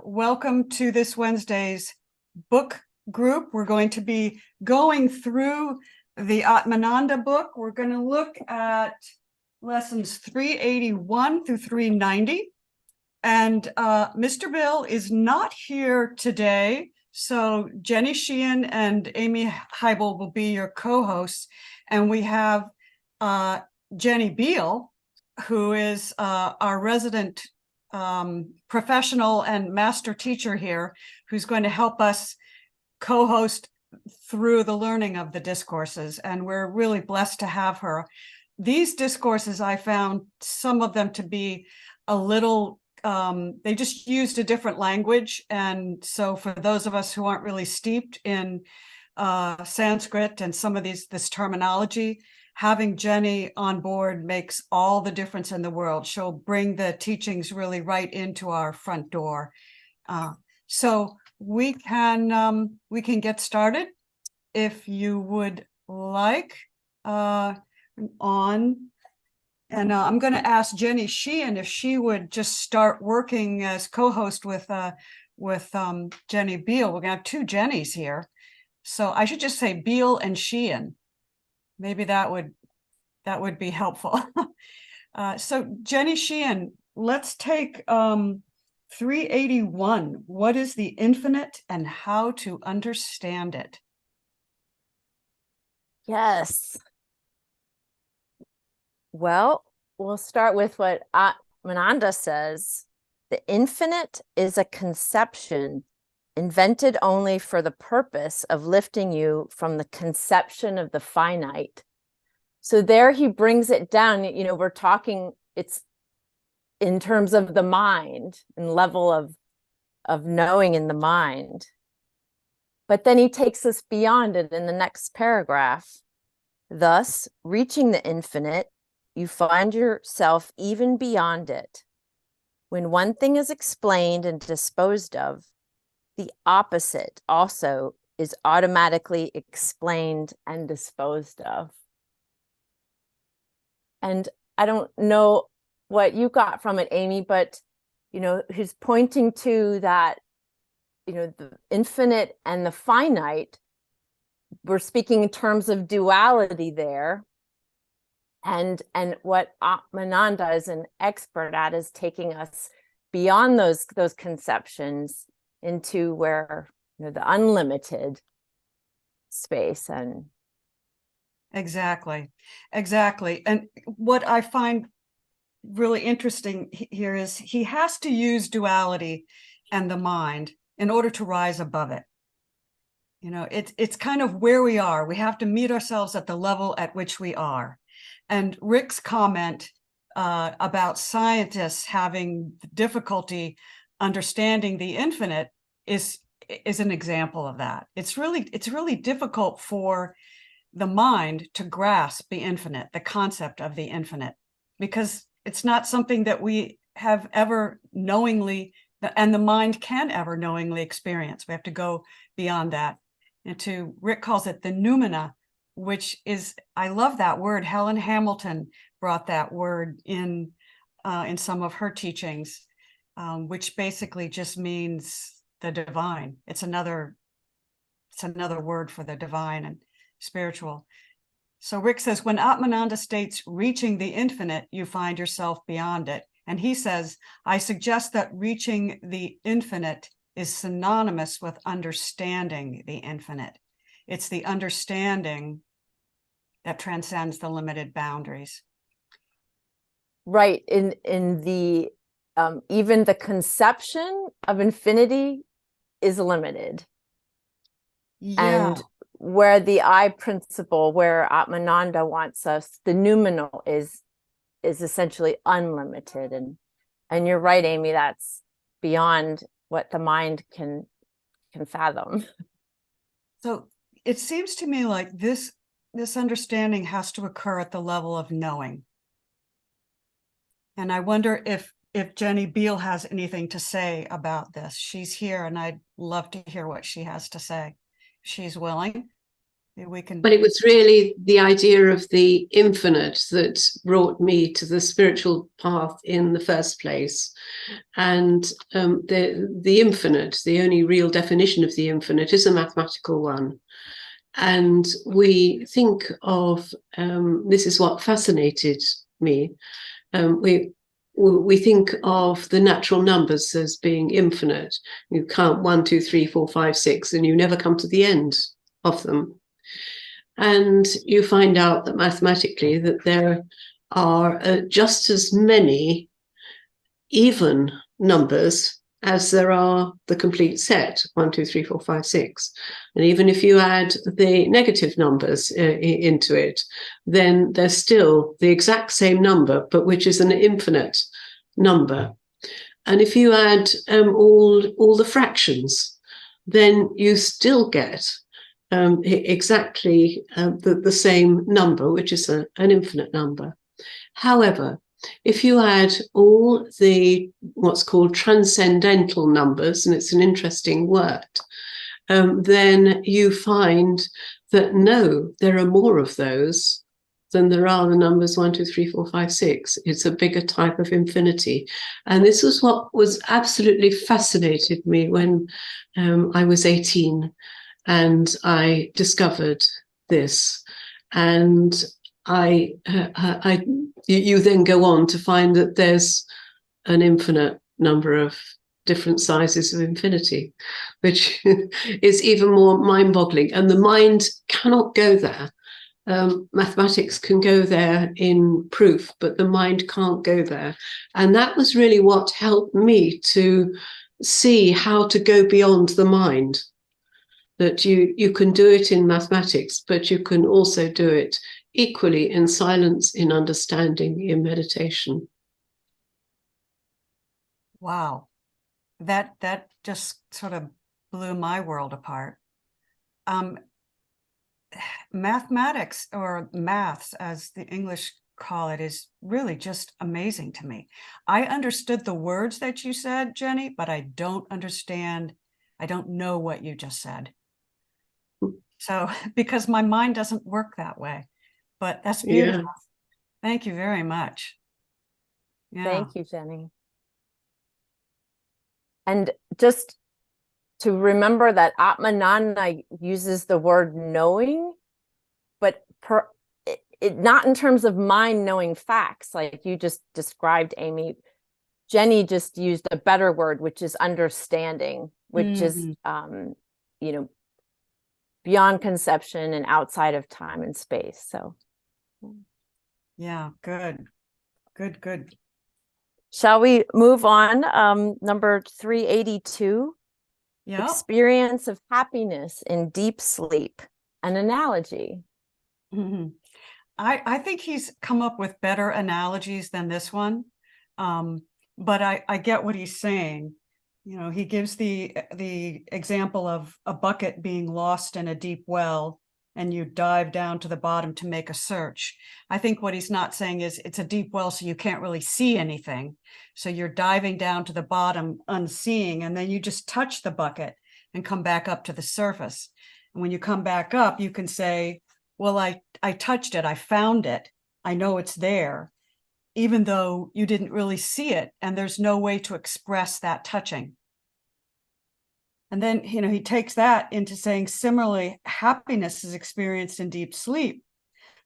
welcome to this Wednesday's book group. We're going to be going through the Atmananda book. We're going to look at lessons 381 through 390. And Mr. Bill is not here today, so Jenny Sheehan and Amy Haible will be your co-hosts. And we have Jenny Beal, who is our resident professional and master teacher here, who's going to help us co-host through the learning of the discourses. And we're really blessed to have her. These discourses, I found some of them to be a little, they just used a different language. And so for those of us who aren't really steeped in Sanskrit and some of this terminology, having Jenny on board makes all the difference in the world. She'll bring the teachings really right into our front door. So we can get started if you would like on. And I'm going to ask Jenny Sheehan if she would just start working as co-host with Jenny Beal. We're going to have two Jennys here. So I should just say Beal and Sheehan. Maybe that would be helpful. So Jenny Sheehan, let's take 381. What is the infinite and how to understand it? Yes. Well, we'll start with what Atmananda says. The infinite is a conception invented only for the purpose of lifting you from the conception of the finite. So there he brings it down. You know, we're talking, it's in terms of the mind and level of knowing in the mind. But then he takes us beyond it in the next paragraph. Thus, reaching the infinite, you find yourself even beyond it. When one thing is explained and disposed of, the opposite also is automatically explained and disposed of. And I don't know what you got from it, Amy, but, you know, he's pointing to that, you know, the infinite and the finite. We're speaking in terms of duality there. And what Atmananda is an expert at is taking us beyond those conceptions into where, you know, the unlimited space. And Exactly. And what I find really interesting here is he has to use duality and the mind in order to rise above it. You know, it's kind of where we are. We have to meet ourselves at the level at which we are. And Rick's comment about scientists having difficulty understanding the infinite is an example of that. It's really difficult for the mind to grasp the infinite, the concept of the infinite, because it's not something that we have ever knowingly, and the mind can ever knowingly experience. We have to go beyond that. And Rick calls it the noumena, which is, I love that word. Helen Hamilton brought that word in some of her teachings, which basically just means the divine. It's another word for the divine and spiritual. So Rick says, when Atmananda states reaching the infinite, you find yourself beyond it. And he says, I suggest that reaching the infinite is synonymous with understanding the infinite. It's the understanding that transcends the limited boundaries. Right. In the even the conception of infinity is limited. Yeah. And where the I principle, where Atmananda wants us, the noumenal is essentially unlimited. And you're right, Amy, that's beyond what the mind can fathom. So it seems to me like this understanding has to occur at the level of knowing. And I wonder if Jenny Beal has anything to say about this. She's here, and I'd love to hear what she has to say. She's willing. We can. But it was really the idea of the infinite that brought me to the spiritual path in the first place. And the infinite, the only real definition of the infinite, is a mathematical one. And we think of, this is what fascinated me, we think of the natural numbers as being infinite. You count 1, 2, 3, 4, 5, 6, and you never come to the end of them. And you find out that mathematically that there are just as many even numbers as there are the complete set, 1, 2, 3, 4, 5, 6. And even if you add the negative numbers into it, then there's still the exact same number, but which is an infinite number. And if you add all the fractions, then you still get exactly the same number, which is an infinite number. However, if you add all the what's called transcendental numbers, and it's an interesting word, then you find that no, there are more of those than there are the numbers 1, 2, 3, 4, 5, 6. It's a bigger type of infinity. And this was what was absolutely fascinated me when I was 18 and I discovered this. And you then go on to find that there's an infinite number of different sizes of infinity, which is even more mind-boggling. And the mind cannot go there. Mathematics can go there in proof, but the mind can't go there. And that was really what helped me to see how to go beyond the mind. That you can do it in mathematics, but you can also do it equally in silence, in understanding, in meditation. Wow. That just sort of blew my world apart. Mathematics, or maths as the English call it, is really just amazing to me. I understood the words that you said, Jenny, but I don't know what you just said. So, because my mind doesn't work that way, but that's beautiful. Yeah. Thank you very much. Yeah. Thank you, Jenny. And just to remember that Atmananda uses the word knowing, but not in terms of mind knowing facts, like you just described, Amy. Jenny just used a better word, which is understanding, which is, beyond conception and outside of time and space. So, yeah, good. Shall we move on? Number 382. Yeah. Experience of happiness in deep sleep. An analogy. Mm-hmm. I think he's come up with better analogies than this one, but I get what he's saying. He gives the example of a bucket being lost in a deep well, and you dive down to the bottom to make a search. I think what he's not saying is it's a deep well, so you can't really see anything. So you're diving down to the bottom unseeing, and then you just touch the bucket and come back up to the surface. And when you come back up, you can say, well, I touched it, I found it, I know it's there, even though you didn't really see it, and there's no way to express that touching. And then, he takes that into saying, similarly, happiness is experienced in deep sleep,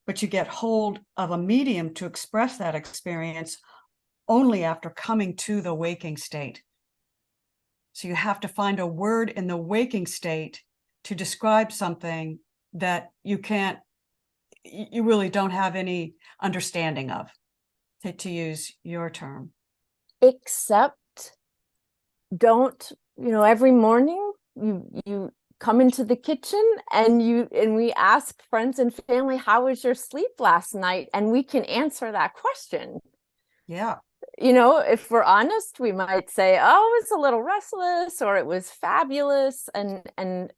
but you get hold of a medium to express that experience only after coming to the waking state. So you have to find a word in the waking state to describe something that you really don't have any understanding of, to use your term. Except don't, every morning you come into the kitchen and we ask friends and family, how was your sleep last night? And we can answer that question. Yeah. If we're honest, we might say, oh, it was a little restless, or it was fabulous. And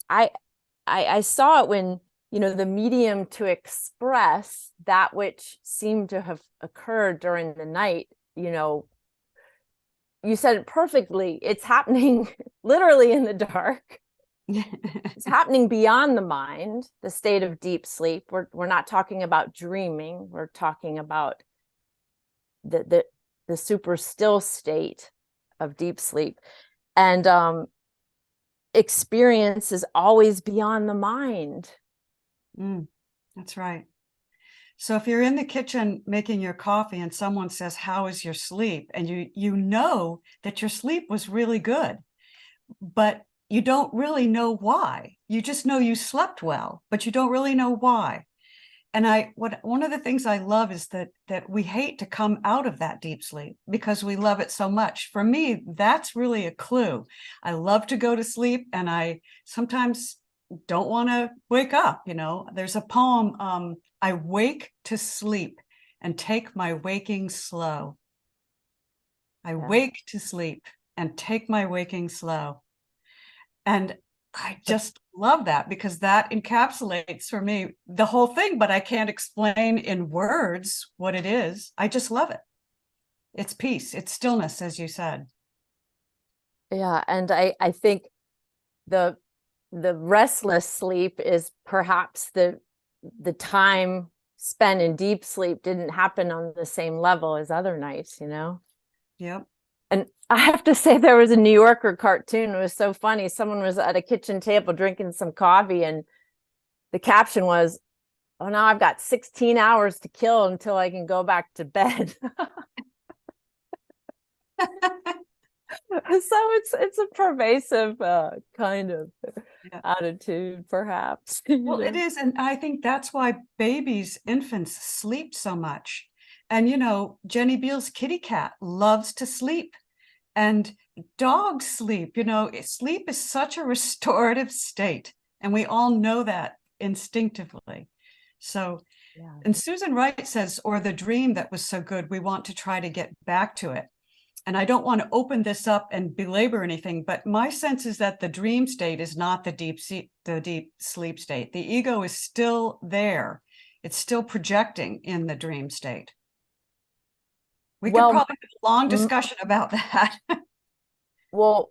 I saw it when, the medium to express that which seemed to have occurred during the night, you said it perfectly. It's happening literally in the dark. It's happening beyond the mind, the state of deep sleep. We're not talking about dreaming. We're talking about the super still state of deep sleep. And experience is always beyond the mind. That's right. So if you're in the kitchen making your coffee and someone says, "How is your sleep?" and you know that your sleep was really good, but you don't really know why. You just know you slept well, but you don't really know why. And one of the things I love is that we hate to come out of that deep sleep because we love it so much. For me, that's really a clue. I love to go to sleep, and I sometimes don't want to wake up. There's a poem, I wake to sleep and take my waking slow. I wake to sleep and take my waking slow. And I just love that because that encapsulates for me the whole thing, but I can't explain in words what it is. I just love it. It's peace, it's stillness, as you said. Yeah, and I think the restless sleep is perhaps the time spent in deep sleep didn't happen on the same level as other nights, Yep. And I have to say, there was a New Yorker cartoon. It was so funny. Someone was at a kitchen table drinking some coffee, and the caption was, "Oh, now I've got 16 hours to kill until I can go back to bed." So it's a pervasive kind of attitude, perhaps. Well, it is. And I think that's why infants sleep so much. And, Jenny Beale's kitty cat loves to sleep, and dogs sleep. Sleep is such a restorative state, and we all know that instinctively. So, and Susan Wright says, or the dream that was so good, we want to try to get back to it. And I don't want to open this up and belabor anything, but my sense is that the dream state is not the deep sleep state. The ego is still there. It's still projecting in the dream state. We could probably have a long discussion about that. Well,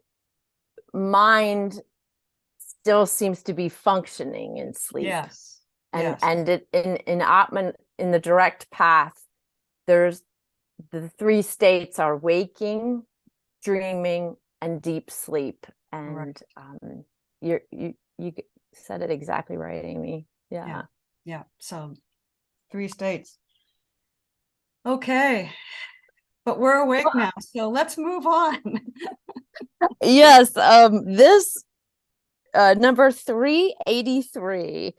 mind still seems to be functioning in sleep. Yes. And it, in Atman, in the direct path, there's the three states are waking, dreaming, and deep sleep. And you said it exactly right, Amy. Yeah. So 3 states. Okay. But we're awake now, so let's move on. Yes. This number 383.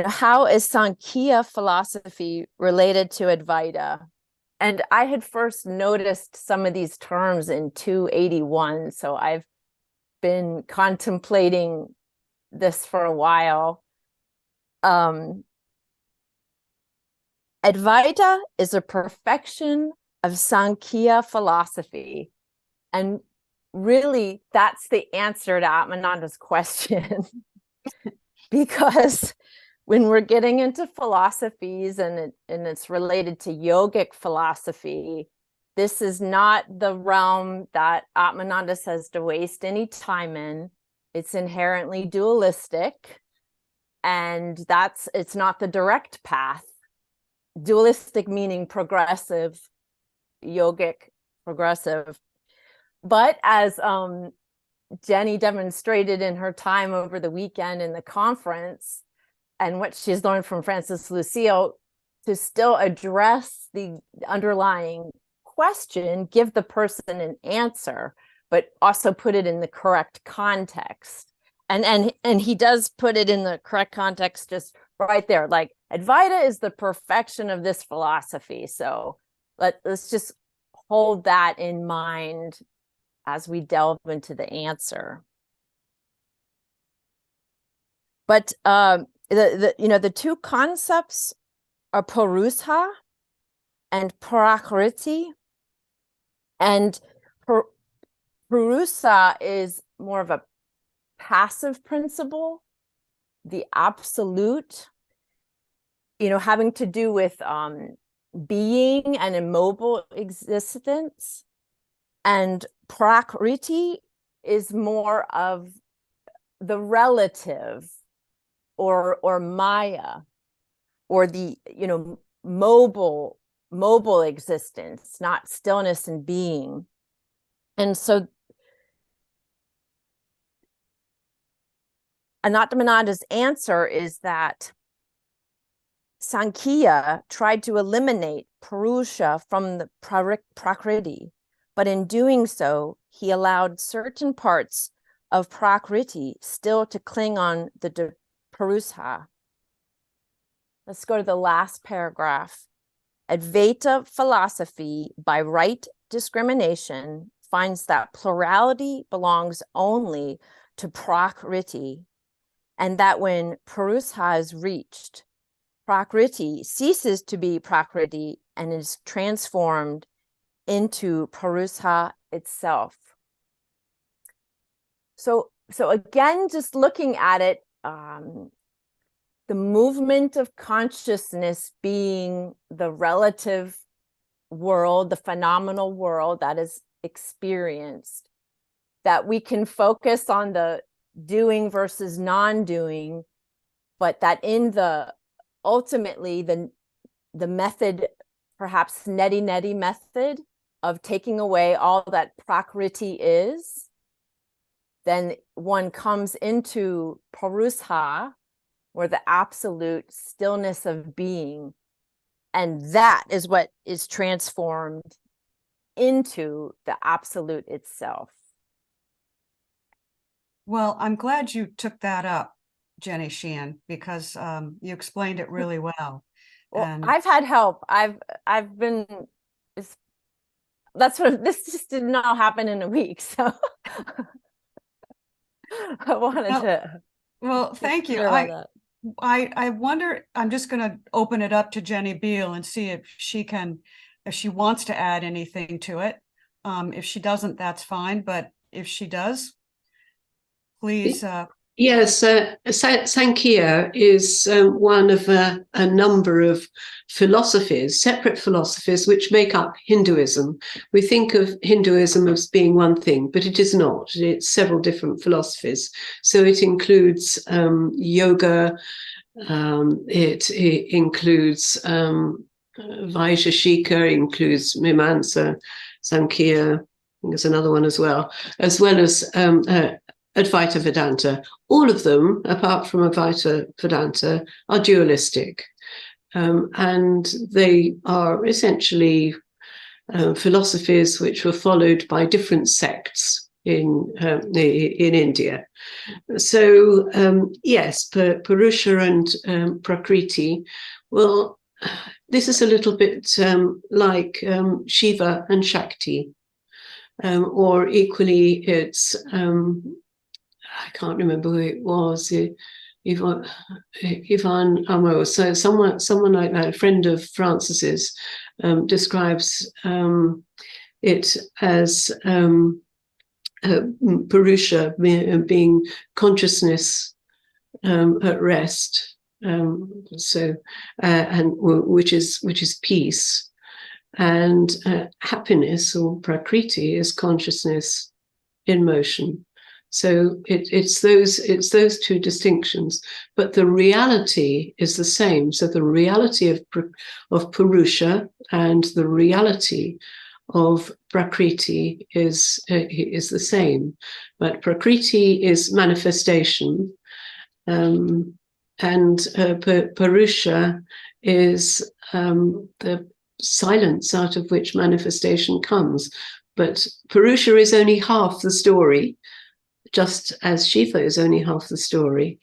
How is Sankhya philosophy related to Advaita? And I had first noticed some of these terms in 281, so I've been contemplating this for a while. Advaita is a perfection of Sankhya philosophy. And really, that's the answer to Atmananda's question. Because when we're getting into philosophies and it's related to yogic philosophy, this is not the realm that Atmananda says to waste any time in. It's inherently dualistic, and it's not the direct path. Dualistic meaning progressive, yogic, progressive. But as Jenny demonstrated in her time over the weekend in the conference, and what she's learned from Francis Lucille, to still address the underlying question, give the person an answer, but also put it in the correct context. And he does put it in the correct context just right there. Like, Advaita is the perfection of this philosophy. So let's just hold that in mind as we delve into the answer. But the two concepts are Purusha and Prakriti. And Purusha is more of a passive principle, the absolute, having to do with being and immobile existence. And Prakriti is more of the relative or Maya, or the, you know, mobile existence, not stillness and being. And so Atmananda's answer is that Sankhya tried to eliminate Purusha from the Prakriti, but in doing so, he allowed certain parts of Prakriti still to cling on the Purusha. Let's go to the last paragraph. Advaita philosophy, by right discrimination, finds that plurality belongs only to Prakriti, and that when Purusha is reached, Prakriti ceases to be Prakriti and is transformed into Purusha itself. So again, just looking at it, the movement of consciousness being the relative world, the phenomenal world that is experienced, that we can focus on the doing versus non-doing, but that in the ultimately the method, perhaps neti method of taking away all that Prakriti is, then one comes into Purusha, or the absolute stillness of being, and that is what is transformed into the absolute itself. Well, I'm glad you took that up, Jenny Sheehan, because you explained it really well. Well, And I've had help. I've been, that's what, this just did not happen in a week, so I wanted to. Well, thank you. Clear all that. I wonder, I'm just going to open it up to Jenny Beal and see if she wants to add anything to it. If she doesn't, that's fine. But if she does, please. Yes, Sankhya is one of a number of philosophies, separate philosophies, which make up Hinduism. We think of Hinduism as being one thing, but it is not. It's several different philosophies. So it includes yoga, it includes Vaisheshika, includes Mimamsa, Sankhya, I think there's another one as well as Advaita Vedanta. All of them, apart from Advaita Vedanta, are dualistic. And they are essentially philosophies which were followed by different sects in India. So, yes, Purusha and Prakriti. Well, this is a little bit like Shiva and Shakti. Or equally, it's I can't remember who it was. Ivan Amo. So someone like that, a friend of Francis's, describes it as Purusha being consciousness at rest. And which is peace. And happiness, or prakriti, is consciousness in motion. So it's those two distinctions, but the reality is the same. So the reality of Purusha and the reality of prakriti is the same, but prakriti is manifestation, and Purusha is the silence out of which manifestation comes. But Purusha is only half the story, just as Shiva is only half the story,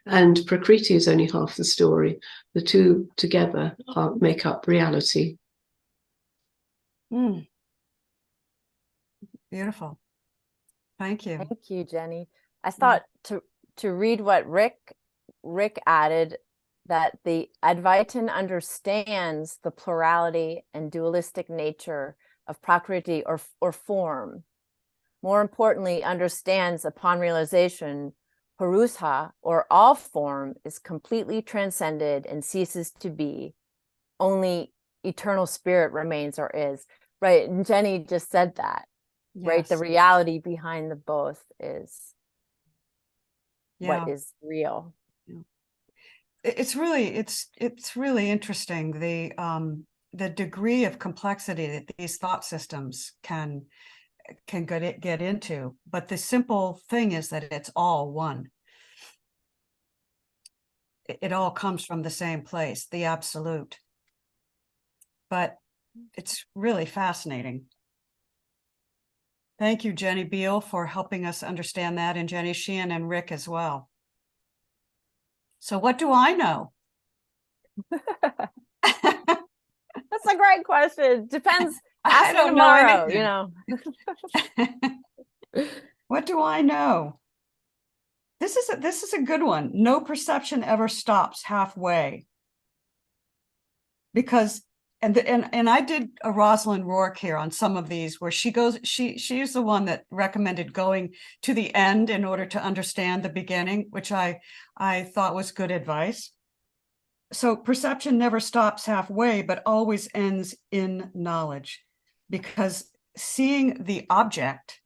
and Prakriti is only half the story. The two together make up reality. Beautiful. Thank you. Thank you, Jenny. I thought to read what Rick added, that the Advaitin understands the plurality and dualistic nature of Prakriti or form. More importantly, understands upon realization, Purusha, or all form, is completely transcended and ceases to be. Only eternal spirit remains or is. Right, and Jenny just said that. Yes. Right, the reality behind the both is Yeah. what is real. It's really interesting, the degree of complexity that these thought systems can get into, but the simple thing is that it's all one. It all comes from the same place, the absolute. But it's really fascinating. Thank you, Jenny Beal, for helping us understand that, and Jenny Sheehan and Rick as well. So what do I know? That's a great question. Depends. I Ask me don't know tomorrow, anything. What do I know? This is a good one. No perception ever stops halfway. Because and I did a Rosalind Rourke here on some of these where she's the one that recommended going to the end in order to understand the beginning, which I thought was good advice. So perception never stops halfway, but always ends in knowledge, because seeing the object,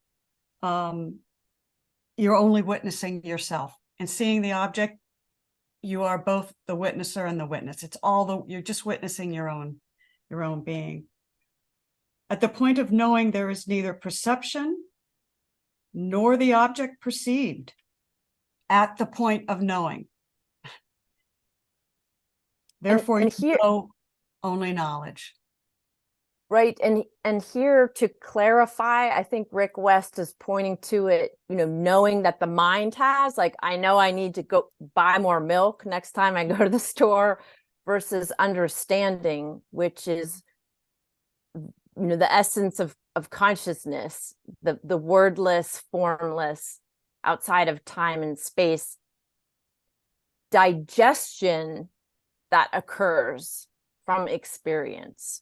you're only witnessing yourself, and seeing the object, you are both the witnesser and the witness. It's all you're just witnessing your own being. At the point of knowing, there is neither perception nor the object perceived. At the point of knowing. Therefore, and here, only knowledge. Right. And here, to clarify, I think Rick West is pointing to it, knowing that the mind has, like, I know I need to go buy more milk next time I go to the store, versus understanding, which is, the essence of consciousness, the wordless, formless, outside of time and space digestion that occurs from experience.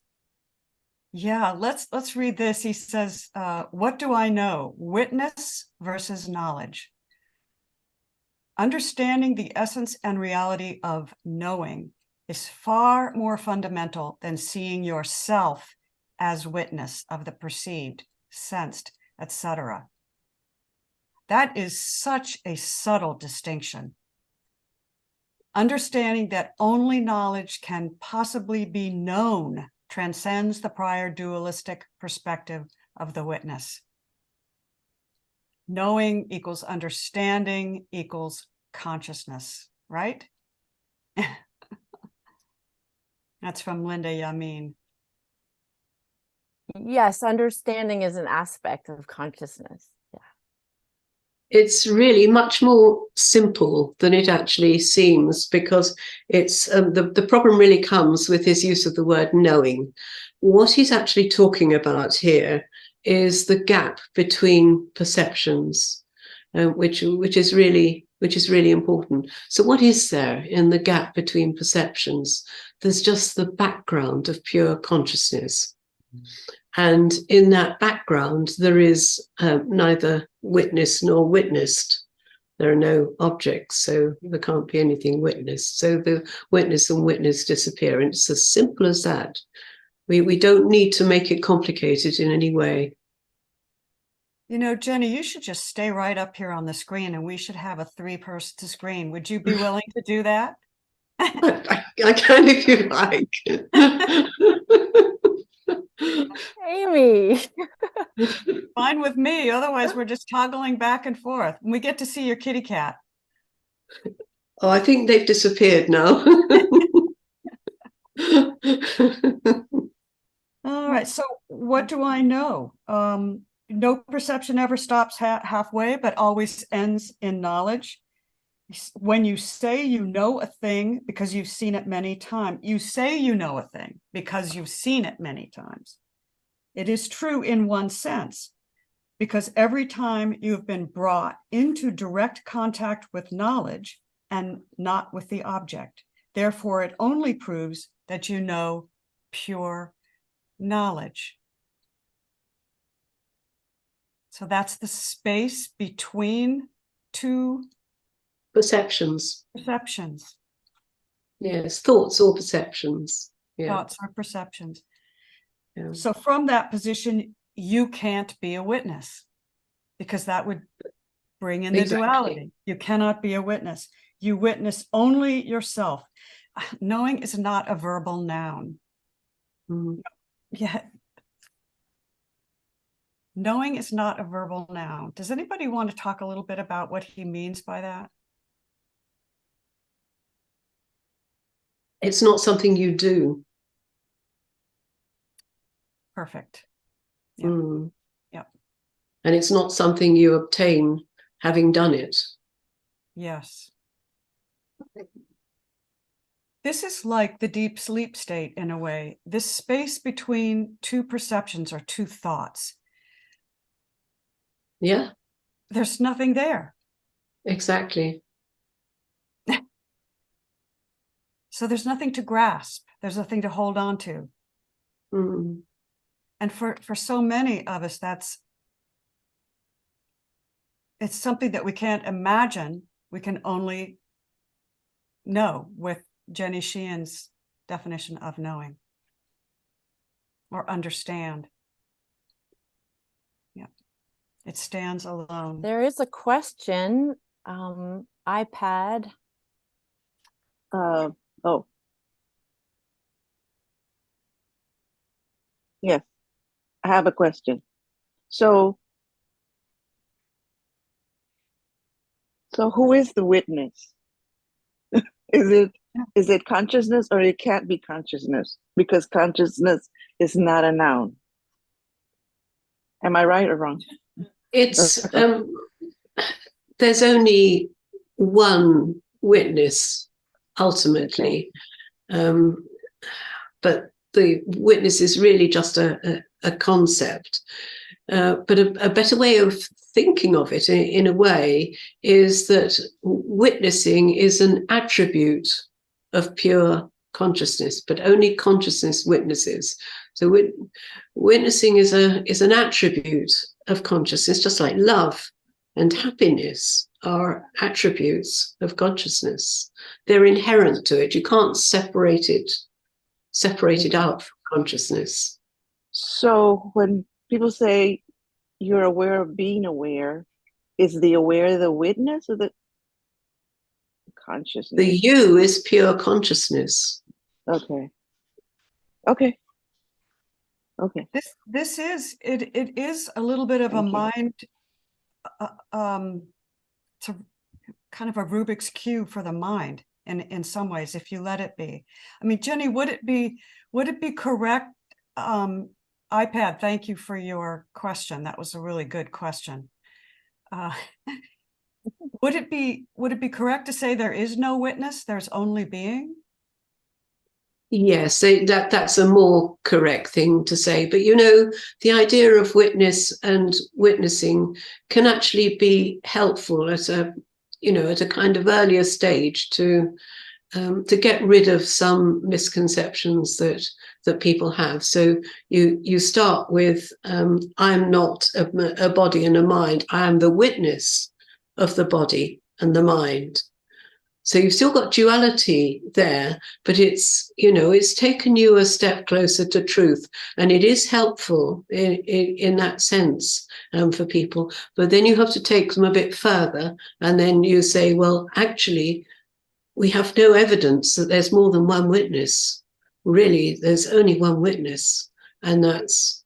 Yeah, let's read this. He says, what do I know? Witness versus knowledge. Understanding the essence and reality of knowing is far more fundamental than seeing yourself as witness of the perceived, sensed, etc. That is such a subtle distinction. Understanding that only knowledge can possibly be known transcends the prior dualistic perspective of the witness. Knowing equals understanding equals consciousness, right? That's from Linda Yamin. Yes, understanding is an aspect of consciousness. Yeah. It's really much more simple than it actually seems, because it's the problem really comes with his use of the word knowing. What he's actually talking about here is the gap between perceptions, which is really important. So what is there in the gap between perceptions? There's just the background of pure consciousness. And in that background, there is neither witness nor witnessed. There are no objects, so there can't be anything witnessed. So the witness and witness disappear. And it's as simple as that. We don't need to make it complicated in any way. Jenny, you should just stay right up here on the screen, and we should have a 3-person screen. Would you be willing to do that? I can if you like. Amy. Fine with me. Otherwise, we're just toggling back and forth. And we get to see your kitty cat. Oh, I think they've disappeared now. All right. So what do I know? No perception ever stops halfway, but always ends in knowledge. When you say you know a thing because you've seen it many times, you say you know a thing because you've seen it many times. It is true in one sense, because every time you have been brought into direct contact with knowledge and not with the object. Therefore, it only proves that you know pure knowledge. So that's the space between two perceptions. Perceptions. Yes, thoughts or perceptions. Yeah. Thoughts or perceptions. Yeah. So from that position, you can't be a witness, because that would Bring in the duality. You cannot be a witness. You witness only yourself. Knowing is not a verbal noun. Yeah. Knowing is not a verbal noun. Does anybody want to talk a little bit about what he means by that? It's not something you do. Perfect. Yeah. Yep. And it's not something you obtain having done it. Yes. This is like the deep sleep state in a way. This space between two perceptions or two thoughts. Yeah. There's nothing there. Exactly. So there's nothing to grasp. There's nothing to hold on to. And for so many of us, it's something that we can't imagine. We can only know with Jenny Sheehan's definition of knowing or understand. Yeah, it stands alone. There is a question, iPad. Oh. Yes, I have a question. So who is the witness? Is it consciousness, or it can't be consciousness because consciousness is not a noun? Am I right or wrong? It's there's only one witness ultimately, but the witness is really just a concept. But a better way of thinking of it in a way is that witnessing is an attribute of pure consciousness, but only consciousness witnesses. So witnessing is an attribute of consciousness, just like love and happiness are attributes of consciousness. They're inherent to it. You can't separate it out from consciousness. So when people say you're aware of being aware, is the aware the witness or the consciousness? The you is pure consciousness. Okay. This is it is a little bit of a mind it's a kind of a Rubik's cube for the mind in some ways, if you let it be. I mean, Jenny, would it be correct? iPad, thank you for your question. That was a really good question. Would it be correct to say there is no witness, there's only being? Yes, that's a more correct thing to say. But the idea of witness and witnessing can actually be helpful at a kind of earlier stage to get rid of some misconceptions that people have. So you start with I'm not a body and a mind. I am the witness of the body and the mind. So you've still got duality there, but it's taken you a step closer to truth, and it is helpful in that sense for people. But then you have to take them a bit further, and then you say, well, actually, we have no evidence that there's more than one witness. Really, there's only one witness, and that's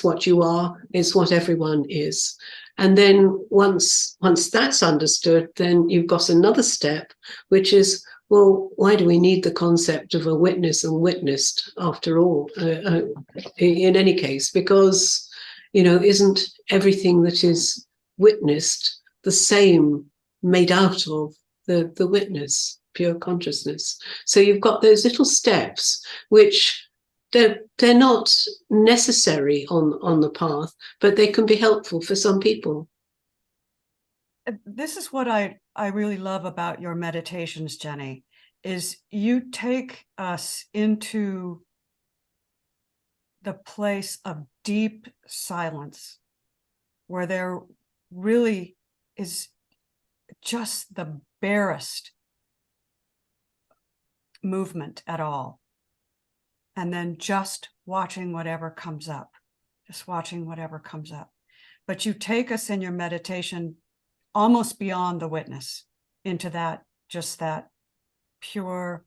what you are. It's what everyone is. And then once that's understood, then you've got another step, which is, well, why do we need the concept of a witness and witnessed after all? In any case, because isn't everything that is witnessed the same made out of the witness, pure consciousness? So you've got those little steps which they're not necessary on the path, but they can be helpful for some people. This is what I really love about your meditations, Jenny, is you take us into the place of deep silence, where there really is just the barest movement at all. And then just watching whatever comes up, But you take us in your meditation almost beyond the witness, into that, just that pure,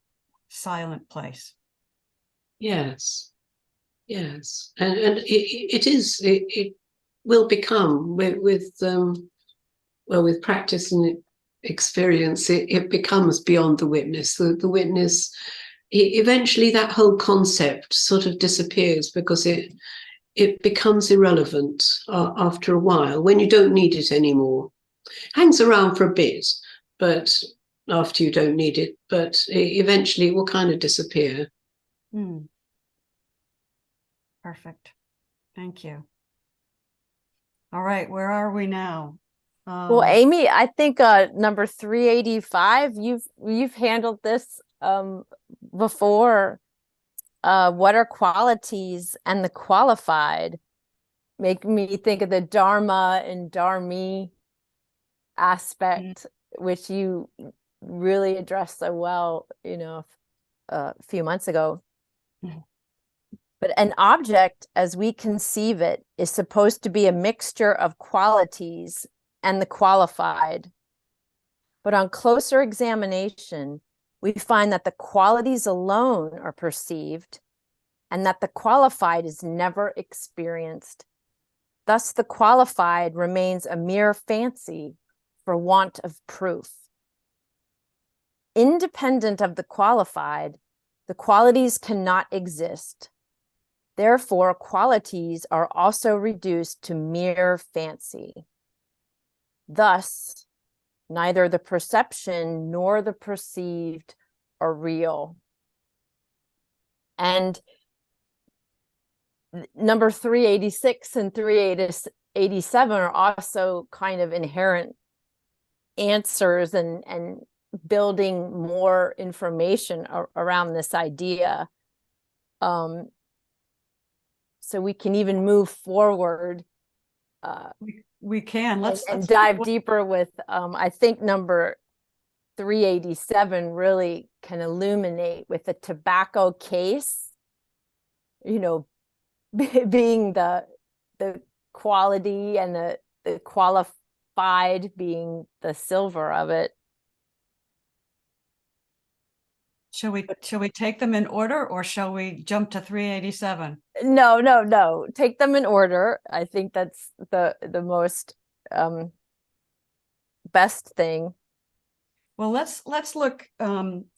silent place. Yes. Yes. And it will become with practice and experience, it becomes beyond the witness. The witness, eventually that whole concept sort of disappears, because it becomes irrelevant after a while, when you don't need it anymore. Hangs around for a bit, but after you don't need it, but eventually it will kind of disappear. Perfect. Thank you. All right, where are we now? Well, Amy, I think number 385, you've handled this before. What are qualities and the qualified? Make me think of the Dharma and Dharmi aspect, which you really addressed so well, a few months ago. But an object, as we conceive it, is supposed to be a mixture of qualities and the qualified. But on closer examination, we find that the qualities alone are perceived and that the qualified is never experienced. Thus, the qualified remains a mere fancy for want of proof. Independent of the qualified, the qualities cannot exist. Therefore, qualities are also reduced to mere fancy. Thus, neither the perception nor the perceived are real. And number 386 and 387 are also kind of inherent answers and building more information around this idea. So we can even move forward. We can. Let's dive deeper with, I think number 387 really can illuminate with the tobacco case, being the quality and the qualified being the silver of it. Shall we take them in order, or shall we jump to 387? No. Take them in order. I think that's the most best thing. Well, let's look.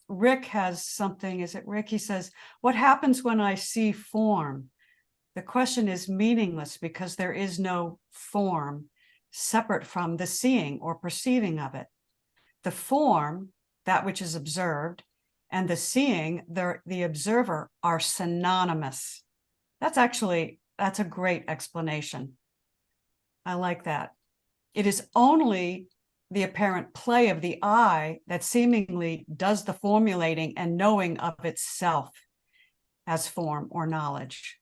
Rick has something. Is it Rick? He says, "What happens when I see form? The question is meaningless because there is no form separate from the seeing or perceiving of it. The form, that which is observed, and the seeing, the observer, are synonymous." That's a great explanation. I like that. It is only the apparent play of the eye that seemingly does the formulating and knowing of itself as form or knowledge.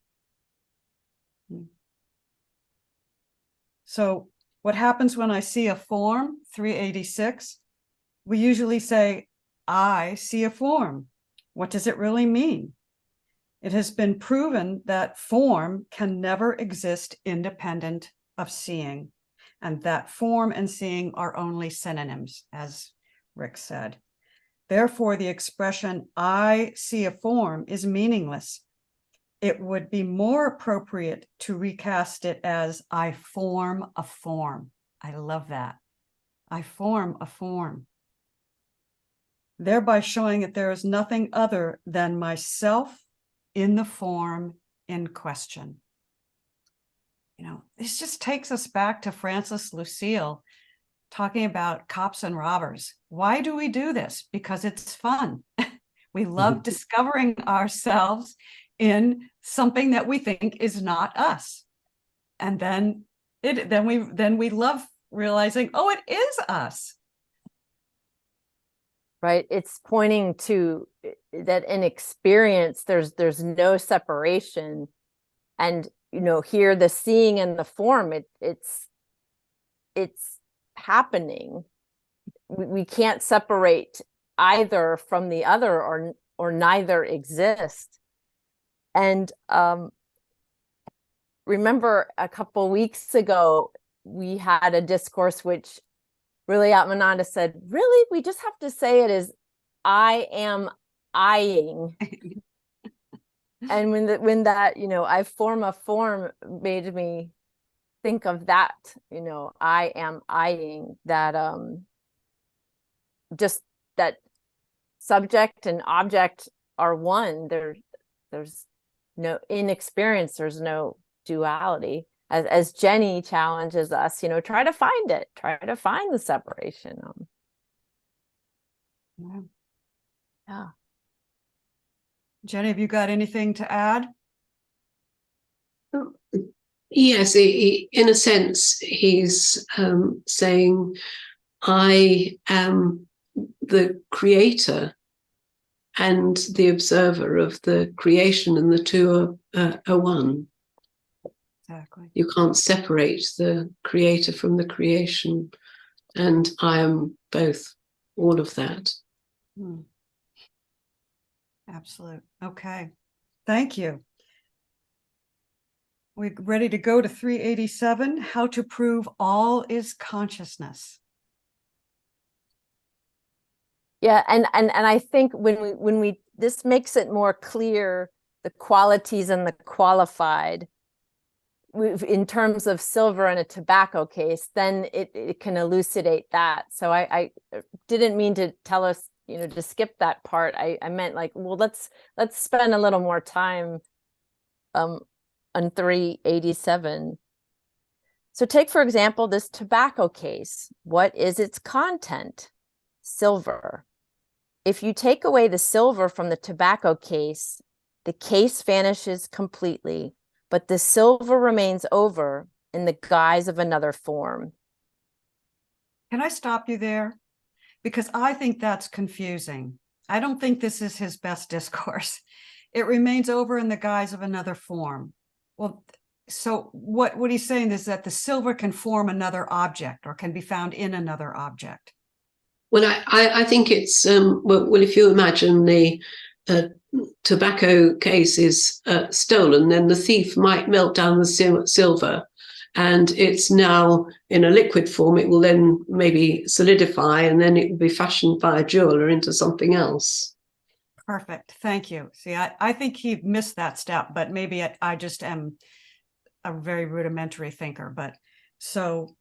So what happens when I see a form, 386? We usually say, I see a form. What does it really mean? It has been proven that form can never exist independent of seeing, and that form and seeing are only synonyms, as Rick said. Therefore, the expression, I see a form, is meaningless. It would be more appropriate to recast it as, I form a form. I love that. I form a form. Thereby showing that there is nothing other than myself in the form in question. This just takes us back to Francis Lucille talking about cops and robbers. Why do we do this? Because it's fun. We love discovering ourselves in something that we think is not us. And then we love realizing, oh, it is us. Right. It's pointing to that in experience, there's no separation. And, here the seeing and the form, it's happening. We can't separate either from the other, or neither exist. And remember a couple weeks ago, we had a discourse which really Atmananda said, really, we just have to say it as I am eyeing. And when that, I form a form made me think of that, I am eyeing, that just that subject and object are one. There's no, in experience, there's no duality. As Jenny challenges us, try to find it, try to find the separation. Yeah. Jenny, have you got anything to add? Yes, in a sense, he's saying, I am the creator and the observer of the creation, and the two are one. Exactly. You can't separate the creator from the creation, and I am both, all of that. Absolute. Okay. Thank you. We're ready to go to 387, how to prove all is consciousness. Yeah, and I think when we this makes it more clear, the qualities and the qualified in terms of silver in a tobacco case, then it can elucidate that. So I didn't mean to tell us, to skip that part. I meant like, well, let's spend a little more time on 387. So take, for example, this tobacco case. What is its content? Silver. If you take away the silver from the tobacco case, the case vanishes completely, but the silver remains over in the guise of another form. Can I stop you there? Because I think that's confusing. I don't think this is his best discourse. It remains over in the guise of another form. Well, so what he's saying is that the silver can form another object, or can be found in another object. Well, I think it's, well, if you imagine the tobacco case is stolen, then the thief might melt down the silver, and it's now in a liquid form. It will then maybe solidify, and then it will be fashioned by a jeweler into something else. Perfect. Thank you. See, I think he missed that step, but maybe I just am a very rudimentary thinker. But so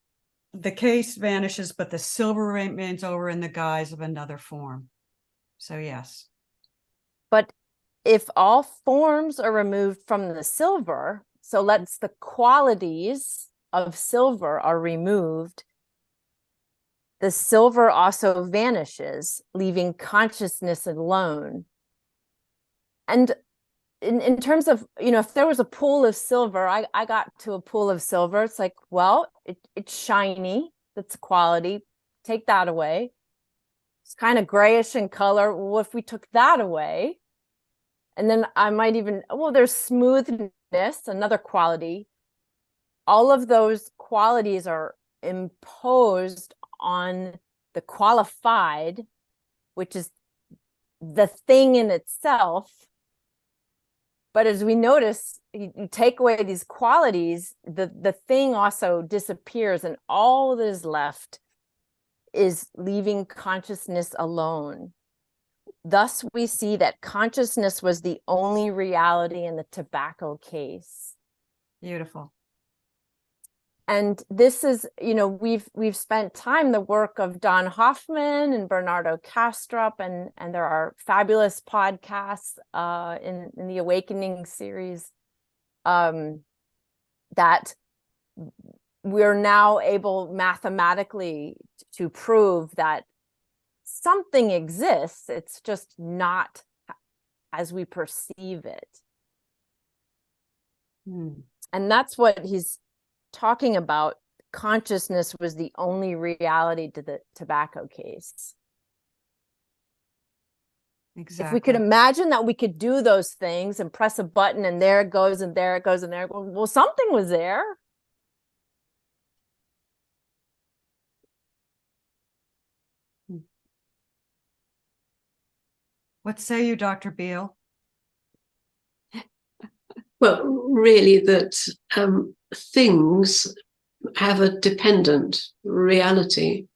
the case vanishes, but the silver remains over in the guise of another form. So yes. But if all forms are removed from the silver, so let's the qualities of silver are removed, the silver also vanishes, leaving consciousness alone. And in terms of, if there was a pool of silver, I got to a pool of silver, it's like, well, it's shiny, that's a quality, take that away. It's kind of grayish in color. Well, if we took that away, and then I might even, well, there's smoothness, another quality. All of those qualities are imposed on the qualified, which is the thing in itself. But as we notice, you take away these qualities, the thing also disappears, and all that is left is leaving consciousness alone. Thus, we see that consciousness was the only reality in the tobacco case. Beautiful. And this is, we've spent time, the work of Don Hoffman and Bernardo Kastrup, and there are fabulous podcasts in the Awakening series that we're now able mathematically to prove that something exists. It's just not as we perceive it. And that's what he's talking about. Consciousness was the only reality to the tobacco case. Exactly. If we could imagine that we could do those things and press a button and there it goes and there it goes and there, well, something was there. What say you, Dr. Beale? Well, really, that things have a dependent reality.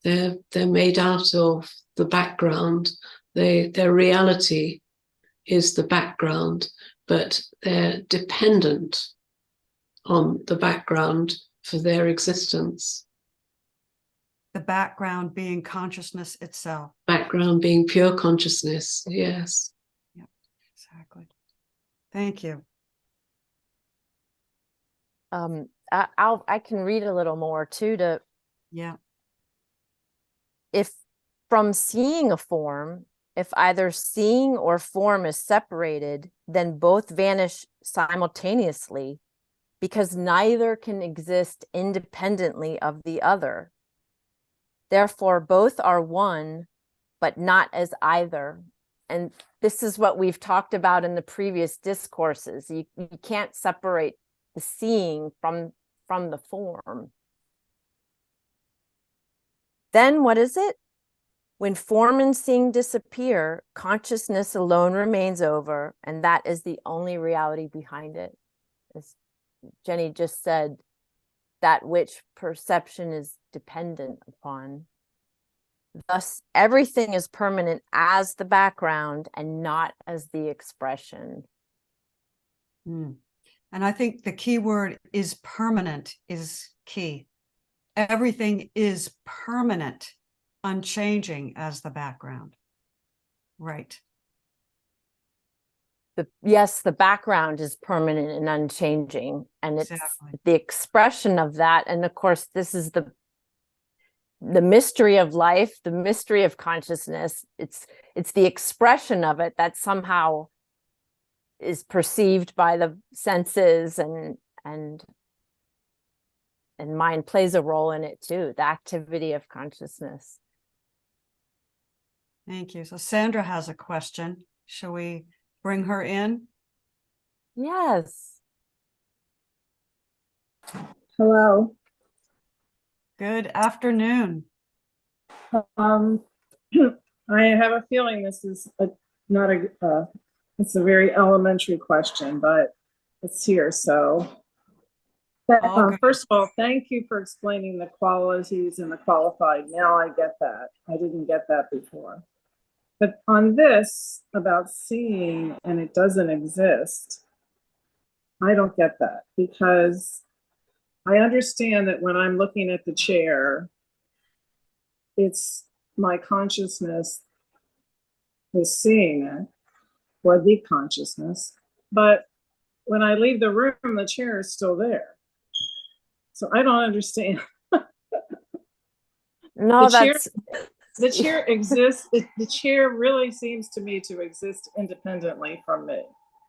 They're made out of the background. Their reality is the background, but they're dependent on the background for their existence. The background being consciousness itself. Background being pure consciousness, yes. Yep, exactly. Thank you. I can read a little more too. Yeah. If from seeing a form, if either seeing or form is separated, then both vanish simultaneously, because neither can exist independently of the other. Therefore, both are one, but not as either. And this is what we've talked about in the previous discourses. You can't separate the seeing from the form. Then what is it? When form and seeing disappear, consciousness alone remains over, and that is the only reality behind it. As Jenny just said, that which perception is dependent upon. Thus, everything is permanent as the background and not as the expression. And I think the key word is permanent is key. Everything is permanent, unchanging as the background. Right. Yes, the background is permanent and unchanging, and it's Exactly. the expression of that. And of course, this is the mystery of life, the mystery of consciousness. It's the expression of it that somehow is perceived by the senses, and mind plays a role in it too, the activity of consciousness. Thank you. So Sandra has a question. Shall we bring her in? Yes. Hello. Good afternoon. I have a feeling this is it's a very elementary question, but it's here. So, All good. first of all, thank you for explaining the qualities and the qualified. Now I get that. I didn't get that before. But on this about seeing and it doesn't exist, I don't get that, because I understand that when I'm looking at the chair, it's my consciousness is seeing it, or the consciousness. But when I leave the room, the chair is still there. So I don't understand. No, the chair exists. The chair really seems to me to exist independently from me,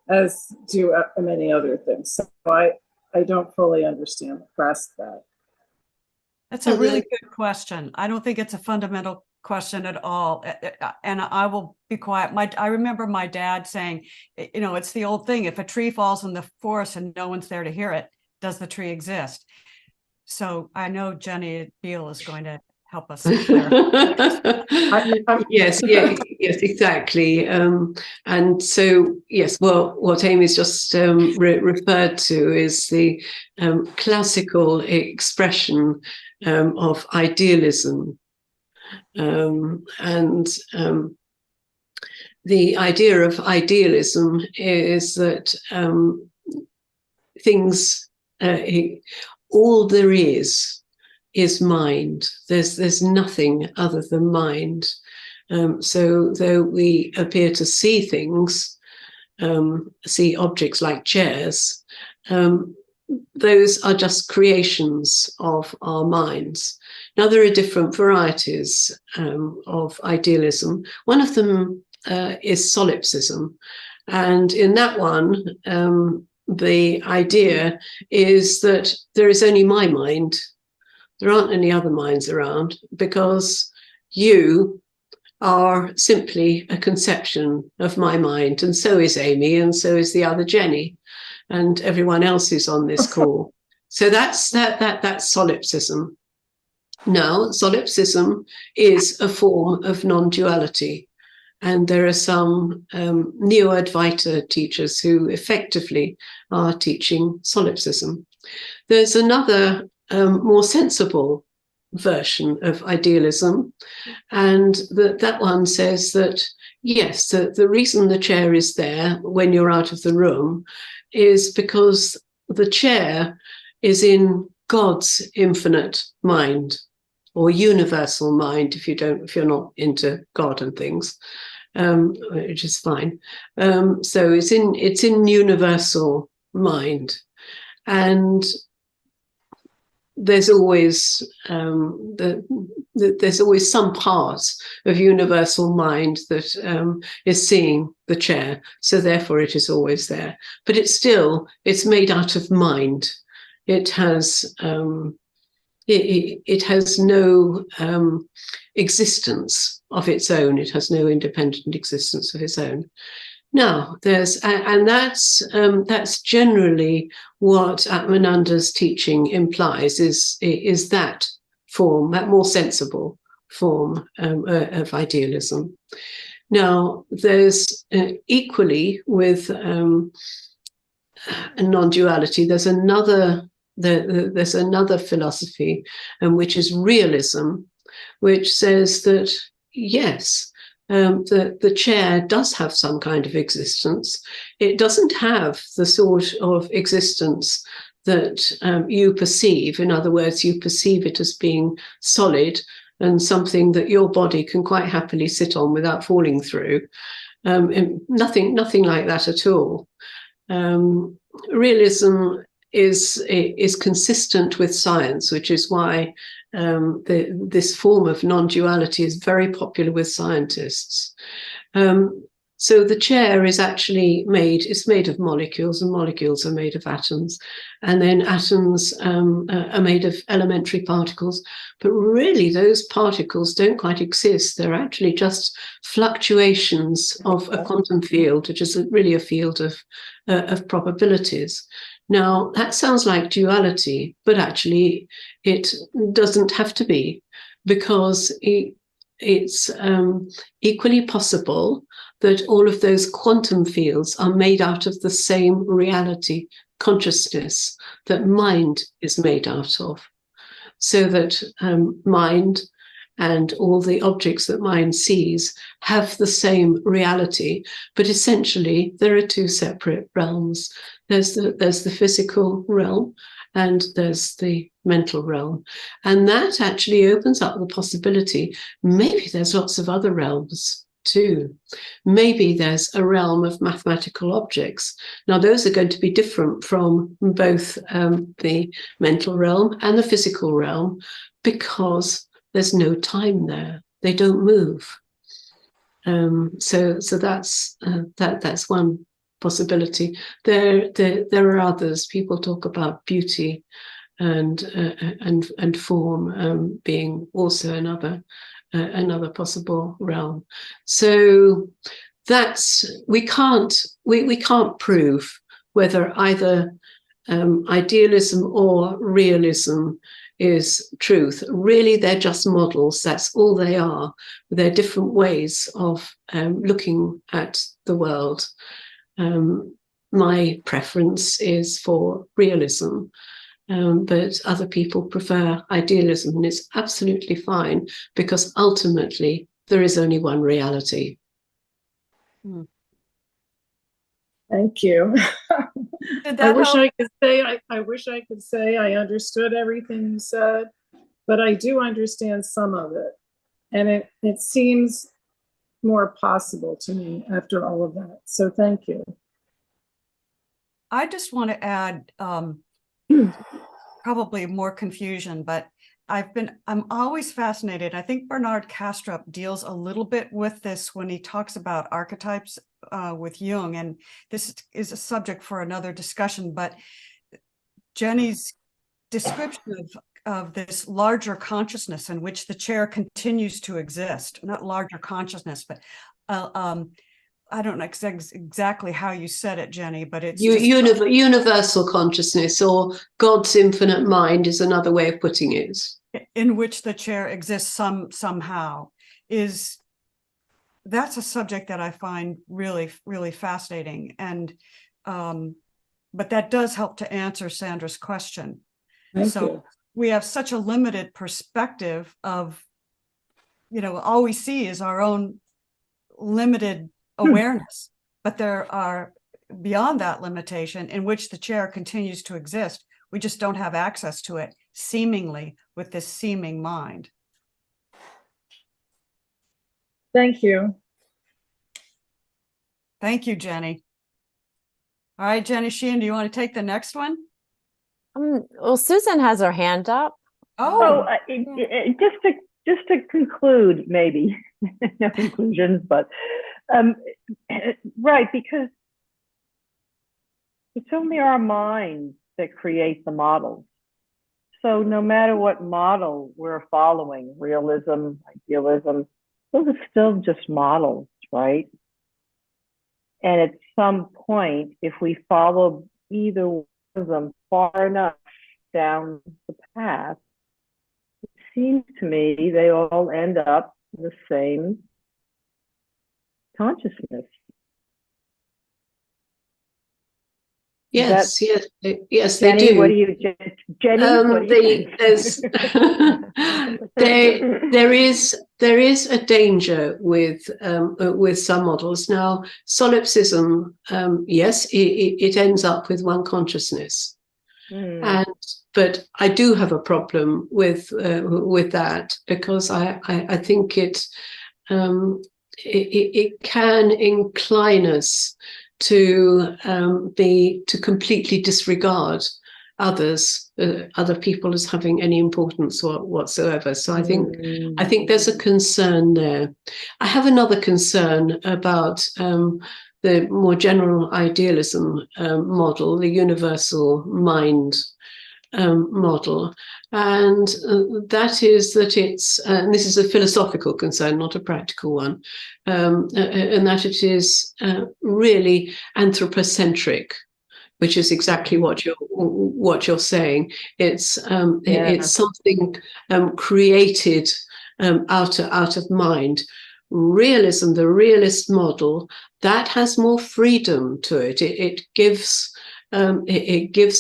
as do many other things. So I don't fully grasp that. That's a really good question. I don't think it's a fundamental question at all. And I will be quiet. I remember my dad saying, it's the old thing. If a tree falls in the forest and no one's there to hear it, does the tree exist? So I know Jenny Beal is going to help us clarify. Yes, exactly. And so, yes, well, what Amy's just referred to is the classical expression of idealism. And the idea of idealism is that things, all there is mind. There's nothing other than mind. So though we appear to see things, see objects like chairs, those are just creations of our minds. Now, there are different varieties of idealism. One of them is solipsism. And in that one, the idea is that there is only my mind. There aren't any other minds around, because you are simply a conception of my mind, and so is Amy, and so is the other Jenny, and everyone else who's on this call. So that's solipsism. Now, solipsism is a form of non-duality, and there are some Neo-Advaita teachers who effectively are teaching solipsism. There's another more sensible version of idealism, and that one says that yes, the reason the chair is there when you're out of the room is because the chair is in God's infinite mind, or universal mind, if you're not into God and things, which is fine. So it's in universal mind, and there's always there's always some part of universal mind that is seeing the chair, so therefore it is always there. But it's made out of mind. It has it has no existence of its own. It has no independent existence of its own. Now, that's generally what Atmananda's teaching implies, is that form, that more sensible form of idealism. Now, there's equally with non-duality, there's another philosophy, which is realism, which says that yes, the chair does have some kind of existence. It doesn't have the sort of existence that you perceive. In other words, you perceive it as being solid and something that your body can quite happily sit on without falling through. And nothing like that at all. Realism is consistent with science, which is why this form of non-duality is very popular with scientists. So the chair is actually made of molecules, and molecules are made of atoms, and then atoms are made of elementary particles. But really, those particles don't quite exist. They're actually just fluctuations of a quantum field, which is really a field of probabilities. Now, that sounds like duality, but actually it doesn't have to be, because it's equally possible that all of those quantum fields are made out of the same reality, consciousness, that mind is made out of. So that mind and all the objects that mind sees have the same reality, but essentially there are two separate realms. There's the physical realm, and there's the mental realm. And that actually opens up the possibility, maybe there's lots of other realms too. Maybe there's a realm of mathematical objects. Now, those are going to be different from both the mental realm and the physical realm, because there's no time there. They don't move. So that's one possibility. There are others. People talk about beauty and form being also another possible realm. So we can't prove whether either idealism or realism is truth. Really, they're just models. That's all they are. They're different ways of looking at the world. My preference is for realism, but other people prefer idealism, and it's absolutely fine, because ultimately there is only one reality. Thank you. Did I that wish help? I wish I could say I understood everything you said, but I do understand some of it. And it seems more possible to me after all of that. So thank you. I just want to add probably more confusion, but I'm always fascinated. I think Bernard Kastrup deals a little bit with this when he talks about archetypes with Jung, and this is a subject for another discussion, but Jenny's description of this larger consciousness in which the chair continues to exist, not larger consciousness, but I don't know exactly how you said it, Jenny, but it's universal consciousness, or God's infinite mind is another way of putting it. In which the chair exists somehow. That's a subject that I find really, really fascinating. And but that does help to answer Sandra's question. Thank you. we have such a limited perspective of, all we see is our own limited awareness, but there are beyond that limitation in which the chair continues to exist. We just don't have access to it, seemingly, with this seeming mind. Thank you. Thank you, Jenny. All right, Jenny Sheehan, do you want to take the next one? Well, Susan has her hand up. Just to conclude, maybe no conclusions, but right, because it's only our minds that create the models. So no matter what model we're following, realism, idealism, those are still just models, right? And at some point, if we follow either one of them far enough down the path, it seems to me they all end up in the same consciousness. Yes, yes, Jenny, they do. what do you, Jenny? What do you think? There is a danger with some models. Now, solipsism, yes, it ends up with one consciousness, but I do have a problem with that, because I think it can incline us to completely disregard other people as having any importance whatsoever. So I think there's a concern there. I have another concern about the more general idealism model, the universal mind model, and that is that it's, and this is a philosophical concern, not a practical one, and that it is really anthropocentric, which is exactly what you're saying. It's something created out of mind. Realism, the realist model, that has more freedom to it. It gives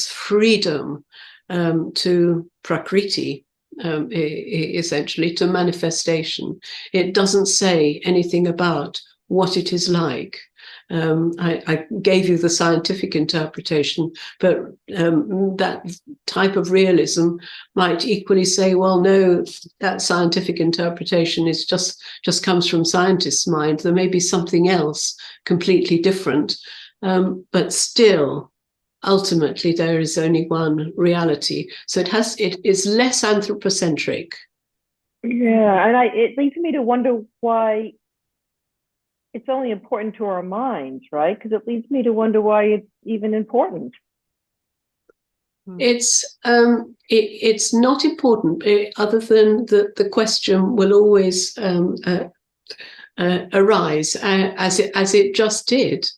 freedom to prakriti, essentially, to manifestation. It doesn't say anything about what it is like. I gave you the scientific interpretation, but that type of realism might equally say, well, no, that scientific interpretation is just comes from scientists' mind. There may be something else completely different, but still, ultimately, there is only one reality. So it is less anthropocentric. Yeah, and it leads me to wonder why it's only important to our minds, right? Because it leads me to wonder why it's even important. It's not important, other than the question will always arise, as it just did.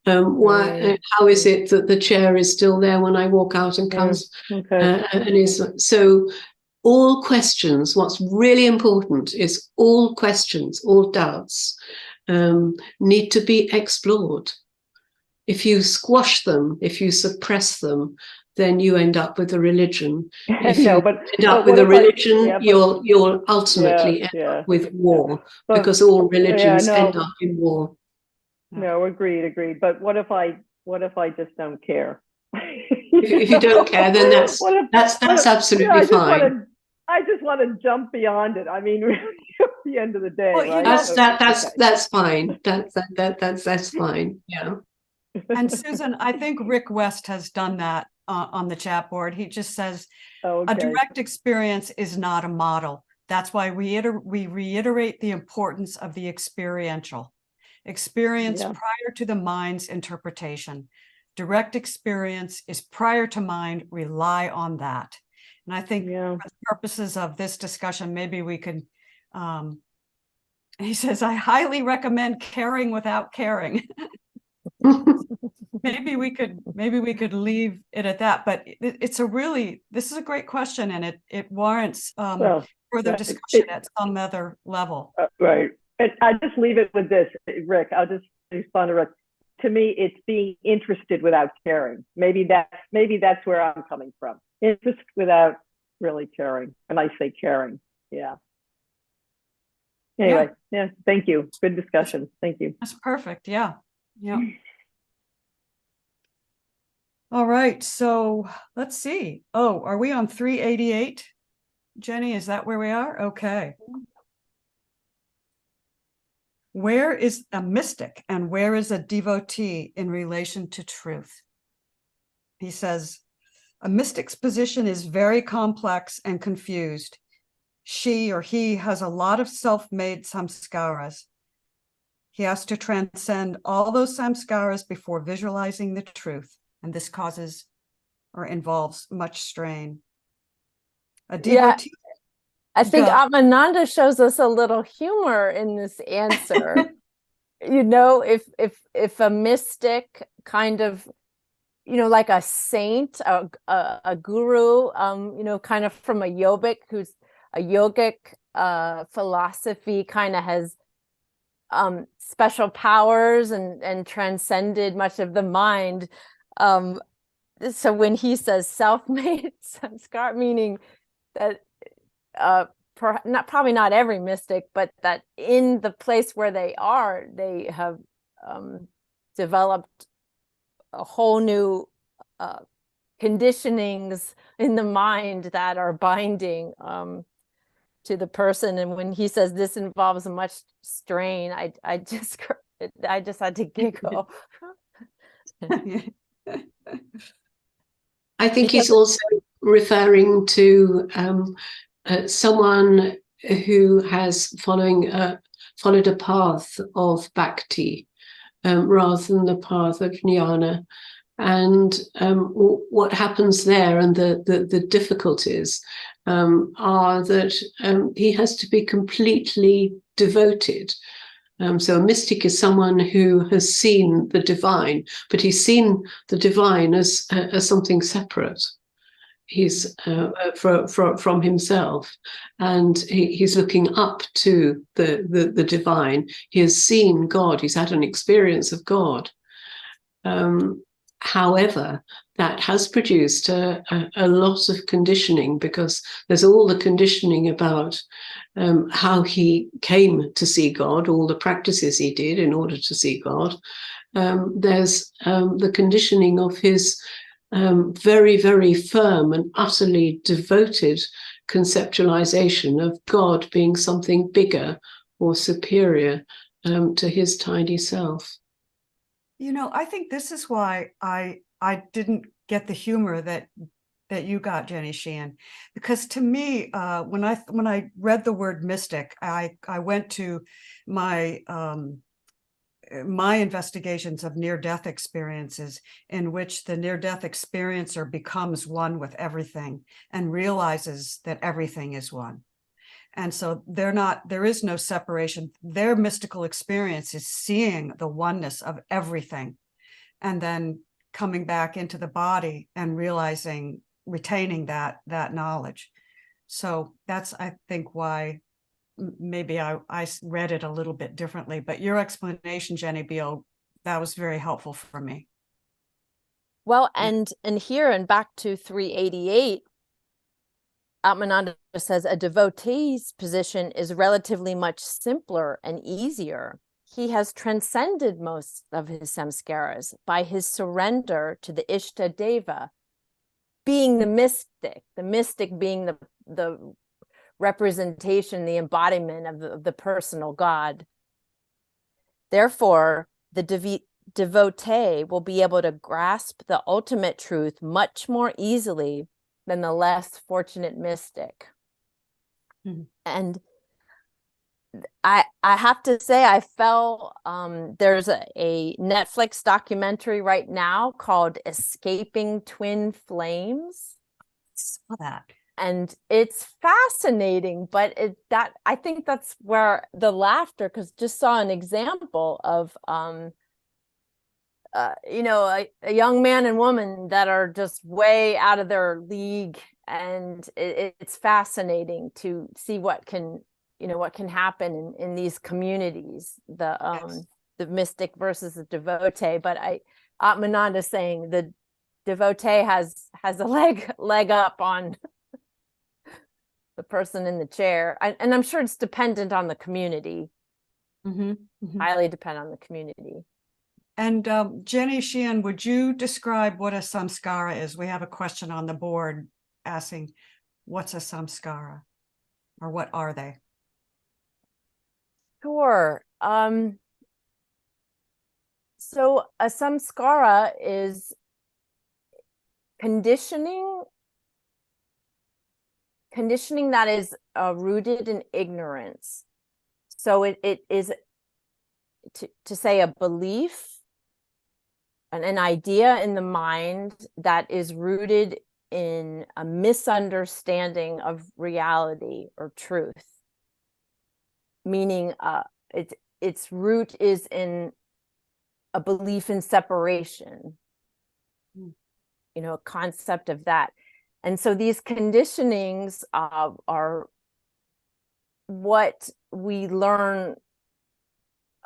Why? How is it that the chair is still there when I walk out and comes? And is so. All questions. What's really important is all questions, all doubts, need to be explored. If you squash them, if you suppress them, then you end up with a religion. If you end up with a religion, you'll ultimately end up with war, because all religions end up in war. No, agreed. But what if I just don't care? If you don't care, then that's absolutely fine. I just want to jump beyond it. I mean, really, at the end of the day, right? That's fine. That's fine. Yeah. And Susan, I think Rick West has done that on the chat board. He just says, a direct experience is not a model. That's why we reiterate the importance of the experiential. Experience prior to the mind's interpretation. Direct experience is prior to mind. Rely on that. And I think for the purposes of this discussion, maybe we could, he says, I highly recommend caring without caring. maybe we could leave it at that, but this is a great question, and it warrants further discussion at some other level. Right. And I just leave it with this, Rick. I'll just respond to Rick. To me, it's being interested without caring. Maybe that's where I'm coming from. Interest without really caring. And I say caring. Yeah. Anyway, yeah, thank you. Good discussion. Thank you. That's perfect. Yeah. Yeah. All right. So let's see. Oh, are we on 388? Jenny, is that where we are? Okay. Where is a mystic and where is a devotee in relation to truth? He says, a mystic's position is very complex and confused. She or he has a lot of self-made samskaras. He has to transcend all those samskaras before visualizing the truth, and this causes or involves much strain. A devotee. I think Atmananda shows us a little humor in this answer. You know, if a mystic kind of, you know, like a saint, a guru, you know, kind of from a yogic, who's a yogic philosophy, kind of has special powers and transcended much of the mind. So when he says self-made samskar, meaning that probably not every mystic, but that in the place where they are, they have developed a whole new conditionings in the mind that are binding to the person. And when he says this involves much strain, I just had to giggle. I think he's also referring to someone who has followed a path of bhakti rather than the path of jnana. And what happens there and the difficulties are that he has to be completely devoted. So a mystic is someone who has seen the divine, but he's seen the divine as something separate. He's from himself, and he's looking up to the divine. He has seen God. He's had an experience of God. However, that has produced a lot of conditioning, because there's all the conditioning about how he came to see God, all the practices he did in order to see God. There's the conditioning of his very, very firm and utterly devoted conceptualization of God being something bigger or superior to his tiny self. You know, I think this is why I didn't get the humor that you got, Jenny Sheehan, because to me, when I read the word mystic, I went to my my investigations of near-death experiences, in which the near-death experiencer becomes one with everything and realizes that everything is one. And so there is no separation. Their mystical experience is seeing the oneness of everything, and then coming back into the body and realizing, retaining that knowledge. So that's, I think, why maybe I read it a little bit differently. But your explanation, Jenny Beal, that was very helpful for me. Well, and here and back to 388, Atmananda says a devotee's position is relatively much simpler and easier. He has transcended most of his samskaras by his surrender to the Ishta Deva, being the mystic being the representation, the embodiment of the personal God. Therefore, the devotee will be able to grasp the ultimate truth much more easily than the less fortunate mystic. Mm-hmm. And I have to say, I fell, there's a Netflix documentary right now called Escaping Twin Flames. I saw that. And it's fascinating, but I think that's where the laughter, because just saw an example of, you know, a young man and woman that are just way out of their league. And it's fascinating to see what can happen in these communities, the mystic versus the devotee. But Atmananda is saying the devotee has a leg up on the person in the chair. And I'm sure it's dependent on the community, highly dependent on the community. And Jenny Sheehan, would you describe what a samskara is? We have a question on the board asking, what's a samskara? Or what are they? Sure. So a samskara is conditioning that is rooted in ignorance. So it is, to say, a belief, an idea in the mind that is rooted in a misunderstanding of reality or truth. Meaning its root is in a belief in separation, a concept of that. And so these conditionings are what we learn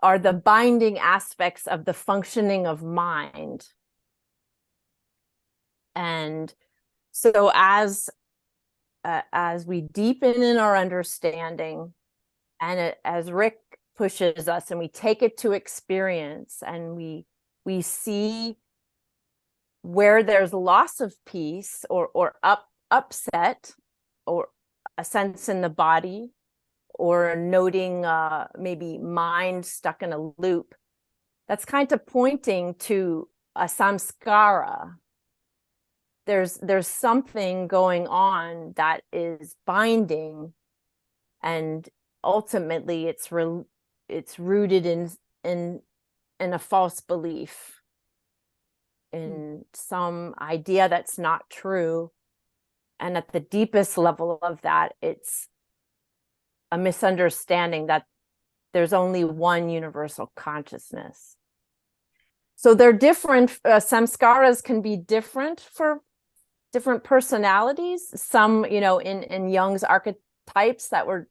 are the binding aspects of the functioning of mind. And so as we deepen in our understanding, and as Rick pushes us and we take it to experience, and we see where there's loss of peace or upset, or a sense in the body, or noting maybe mind stuck in a loop, that's kind of pointing to a samskara. There's something going on that is binding, and ultimately it's rooted in a false belief, in some idea that's not true. And at the deepest level of that, it's a misunderstanding that there's only one universal consciousness. So they're different. Samskaras can be different for different personalities. Some, in Jung's archetypes that were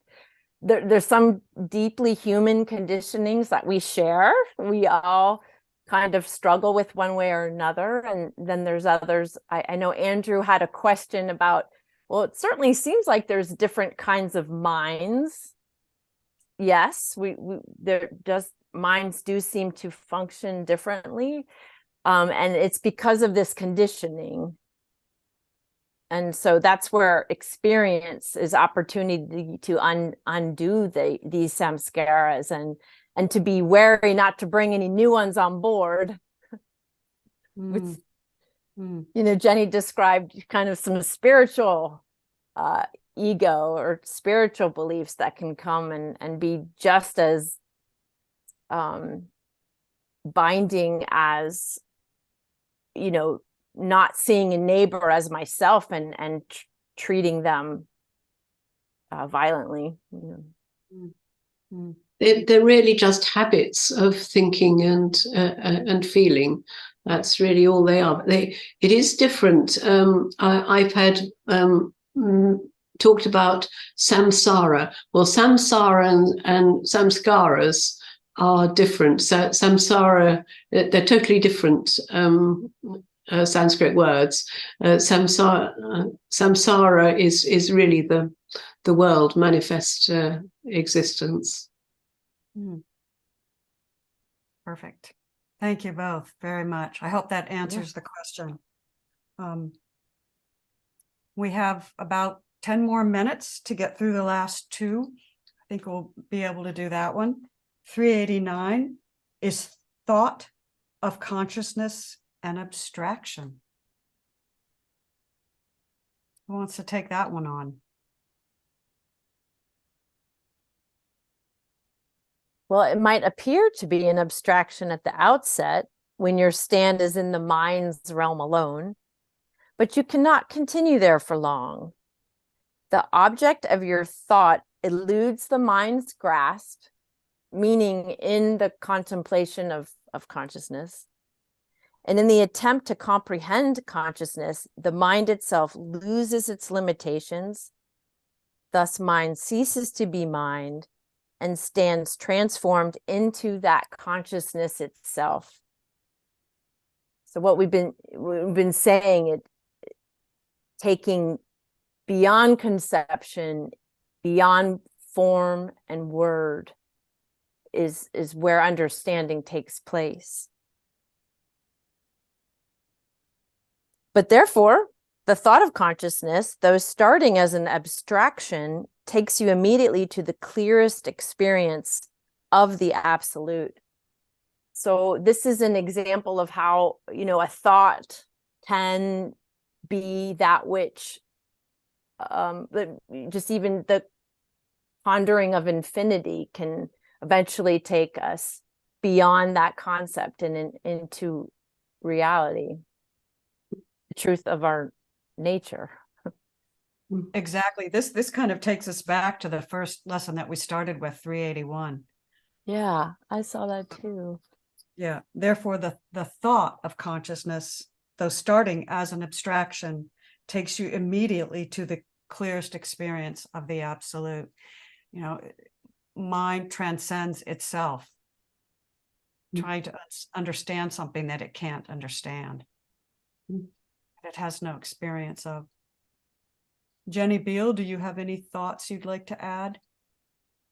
there's some deeply human conditionings that we share. We all kind of struggle with one way or another. And then there's others. I know Andrew had a question about, well, it certainly seems like there's different kinds of minds. Yes, minds do seem to function differently. And it's because of this conditioning. And so that's where experience is opportunity to undo these samskaras, and to be wary not to bring any new ones on board. Which, Jenny described kind of some spiritual ego or spiritual beliefs that can come and be just as binding as, not seeing a neighbor as myself and treating them violently. They're really just habits of thinking and feeling. That's really all they are. But it is different. I've had talked about samsara. Well, samsara and samskaras are different. So samsara, they're totally different Sanskrit words. Samsara is really the world, manifest existence. Perfect. Thank you both very much. I hope that answers the question. We have about 10 more minutes to get through the last two. I think we'll be able to do that one. 389 is thought of consciousness and abstraction. Who wants to take that one on? Well, it might appear to be an abstraction at the outset when your stand is in the mind's realm alone, but you cannot continue there for long. The object of your thought eludes the mind's grasp, meaning in the contemplation of consciousness. And in the attempt to comprehend consciousness, the mind itself loses its limitations. Thus, mind ceases to be mind and stands transformed into that consciousness itself. So what we've been saying, taking beyond conception, beyond form and word, is where understanding takes place. But therefore, the thought of consciousness, though starting as an abstraction, takes you immediately to the clearest experience of the absolute. So this is an example of how, a thought can be that which, just even the pondering of infinity can eventually take us beyond that concept and into reality, the truth of our nature. Exactly. This kind of takes us back to the first lesson that we started with, 381. Yeah, I saw that too. Yeah. Therefore, the thought of consciousness, though starting as an abstraction, takes you immediately to the clearest experience of the absolute. Mind transcends itself, trying to understand something that it can't understand. It has no experience of. Jenny Beal, do you have any thoughts you'd like to add?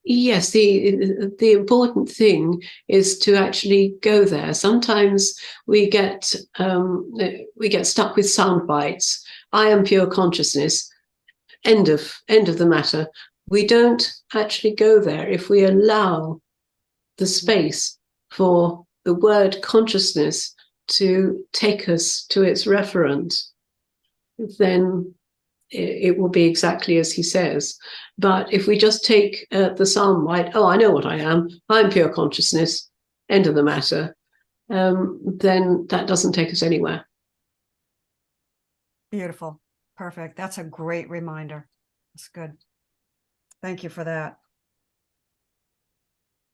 Yes, the important thing is to actually go there. Sometimes we get stuck with sound bites. I am pure consciousness. End of the matter. We don't actually go there. If we allow the space for the word consciousness to take us to its referent, then it will be exactly as he says. But if we just take the sound bite, oh, I know what I am, I'm pure consciousness, end of the matter, then that doesn't take us anywhere. Beautiful. Perfect. That's a great reminder. That's good. Thank you for that.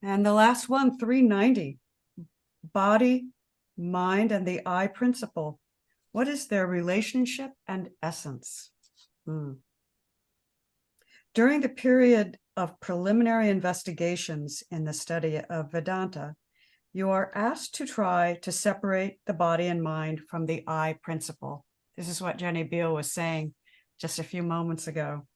And the last one, 390. Body, mind, and the I principle. What is their relationship and essence? During the period of preliminary investigations in the study of Vedanta, you are asked to try to separate the body and mind from the I principle. This is what Jenny Beal was saying just a few moments ago.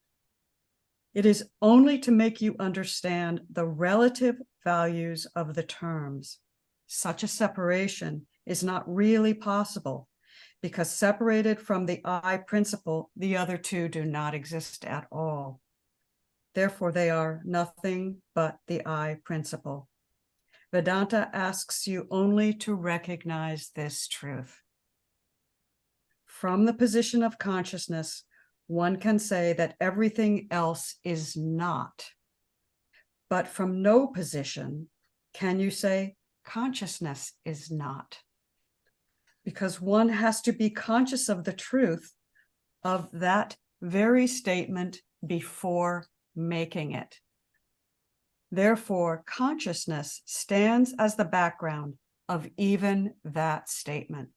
It is only to make you understand the relative values of the terms. Such a separation is not really possible, because separated from the I principle, the other two do not exist at all. Therefore, they are nothing but the I principle. Vedanta asks you only to recognize this truth. From the position of consciousness, one can say that everything else is not. But from no position can you say consciousness is not. Because one has to be conscious of the truth of that very statement before making it. Therefore, consciousness stands as the background of even that statement.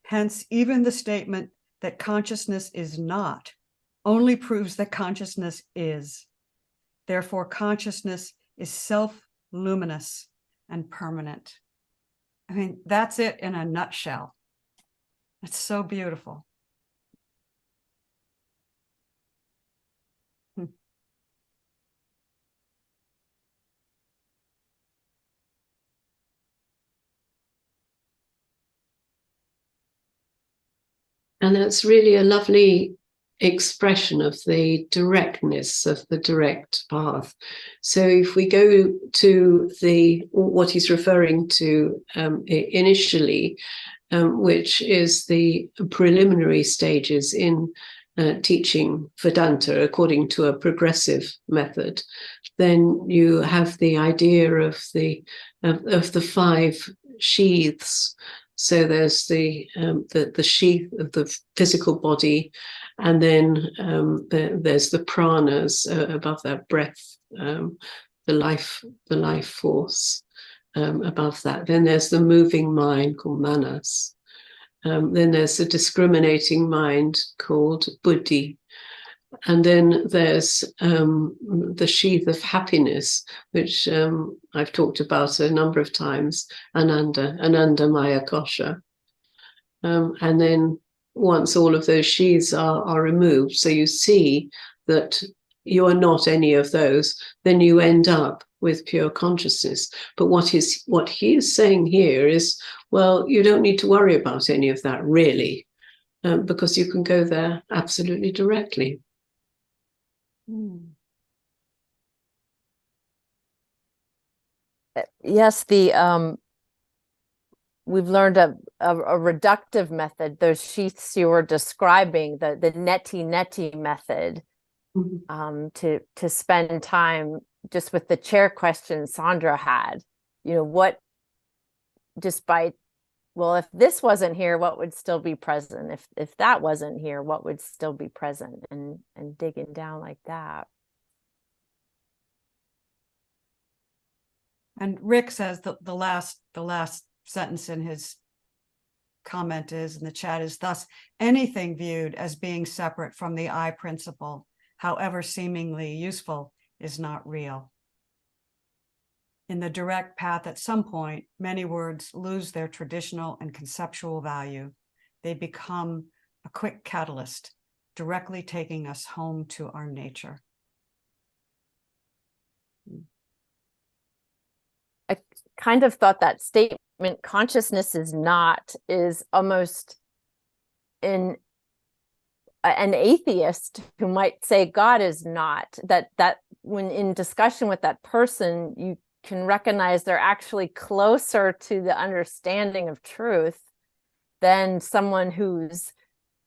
Hence, even the statement that consciousness is not only proves that consciousness is. Therefore, consciousness is self-luminous and permanent. I mean, that's it in a nutshell. It's so beautiful. And that's really a lovely expression of the directness of the direct path. So if we go to what he's referring to initially, which is the preliminary stages in teaching Vedanta according to a progressive method, then you have the idea of the 5 sheaths. So there's the sheath of the physical body, and then there's the pranas above that breath, the life force above that. Then there's the moving mind called manas. Then there's the discriminating mind called buddhi. And then there's the sheath of happiness, which I've talked about a number of times, Ananda Maya Kosha. And then once all of those sheaths are removed, so you see that you are not any of those, then you end up with pure consciousness. But what he is saying here is, well, you don't need to worry about any of that really, because you can go there absolutely directly. Yes, we've learned a reductive method, those sheaths you were describing, the neti method, to spend time just with the chair question Sandra had. You know, what, despite, well, if this wasn't here, what would still be present? If that wasn't here, what would still be present? And digging down like that. And Rick says the last sentence in his comment is, in the chat, is, thus anything viewed as being separate from the I principle, however seemingly useful, is not real. In the direct path, at some point, many words lose their traditional and conceptual value. They become a quick catalyst, directly taking us home to our nature. I kind of thought that statement, consciousness is not, is almost an atheist who might say God is not, that when in discussion with that person, you can recognize they're actually closer to the understanding of truth than someone who's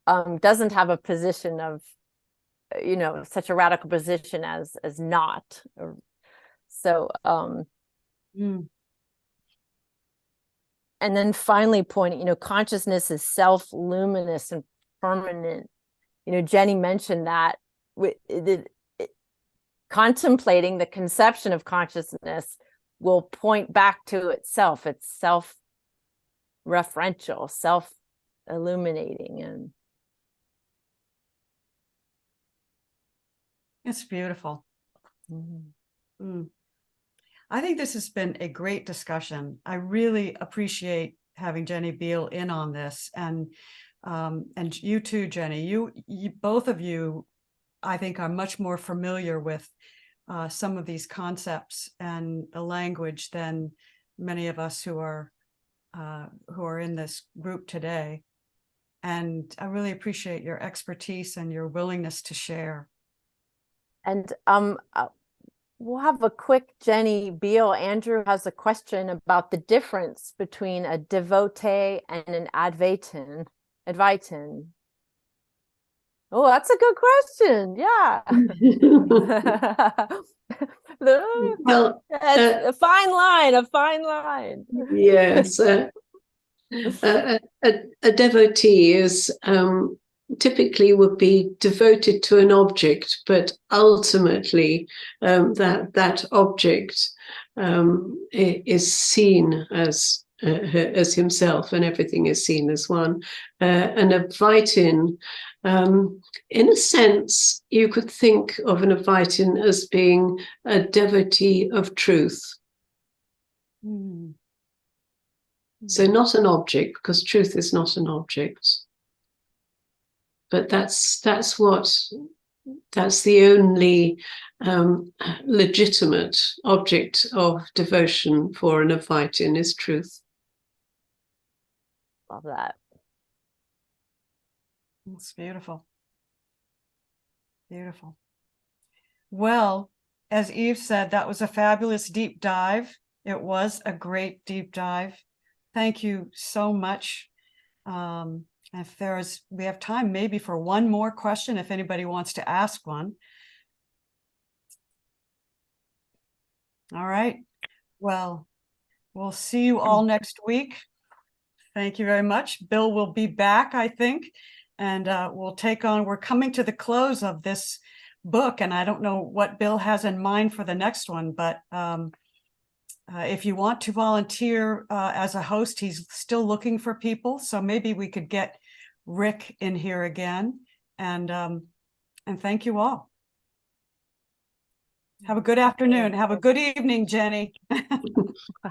doesn't have a position of, you know, such a radical position as not. So and then finally pointing, you know, consciousness is self-luminous and permanent. You know, Jenny mentioned that contemplating the conception of consciousness will point back to itself. It's self-referential, self-illuminating. And it's beautiful. I think this has been a great discussion. I really appreciate having Jenny Beal in on this, and you too, Jenny. You both of you, I think, are much more familiar with some of these concepts and the language than many of us who are in this group today. And I really appreciate your expertise and your willingness to share. And we'll have a quick Jenny Beal. Andrew has a question about the difference between a devotee and an advaitin. Oh, that's a good question. Yeah. Well, a fine line. Yes. A devotee is typically would be devoted to an object, but ultimately that object is seen as himself, and everything is seen as one. An advaitin, in a sense, you could think of an advaitin as being a devotee of truth. So not an object, because truth is not an object. But that's the only legitimate object of devotion for an advaitin is truth. Love that. It's beautiful. Beautiful. Well, as Eve said, that was a fabulous deep dive. It was a great deep dive. Thank you so much. If we have time maybe for one more question, if anybody wants to ask one. All right. Well, we'll see you all next week. Thank you very much. Bill will be back, I think, and we'll take on, we're coming to the close of this book, and I don't know what Bill has in mind for the next one, but if you want to volunteer as a host, he's still looking for people. So maybe we could get Rick in here again. And thank you all. Have a good afternoon. Have a good evening, Jenny.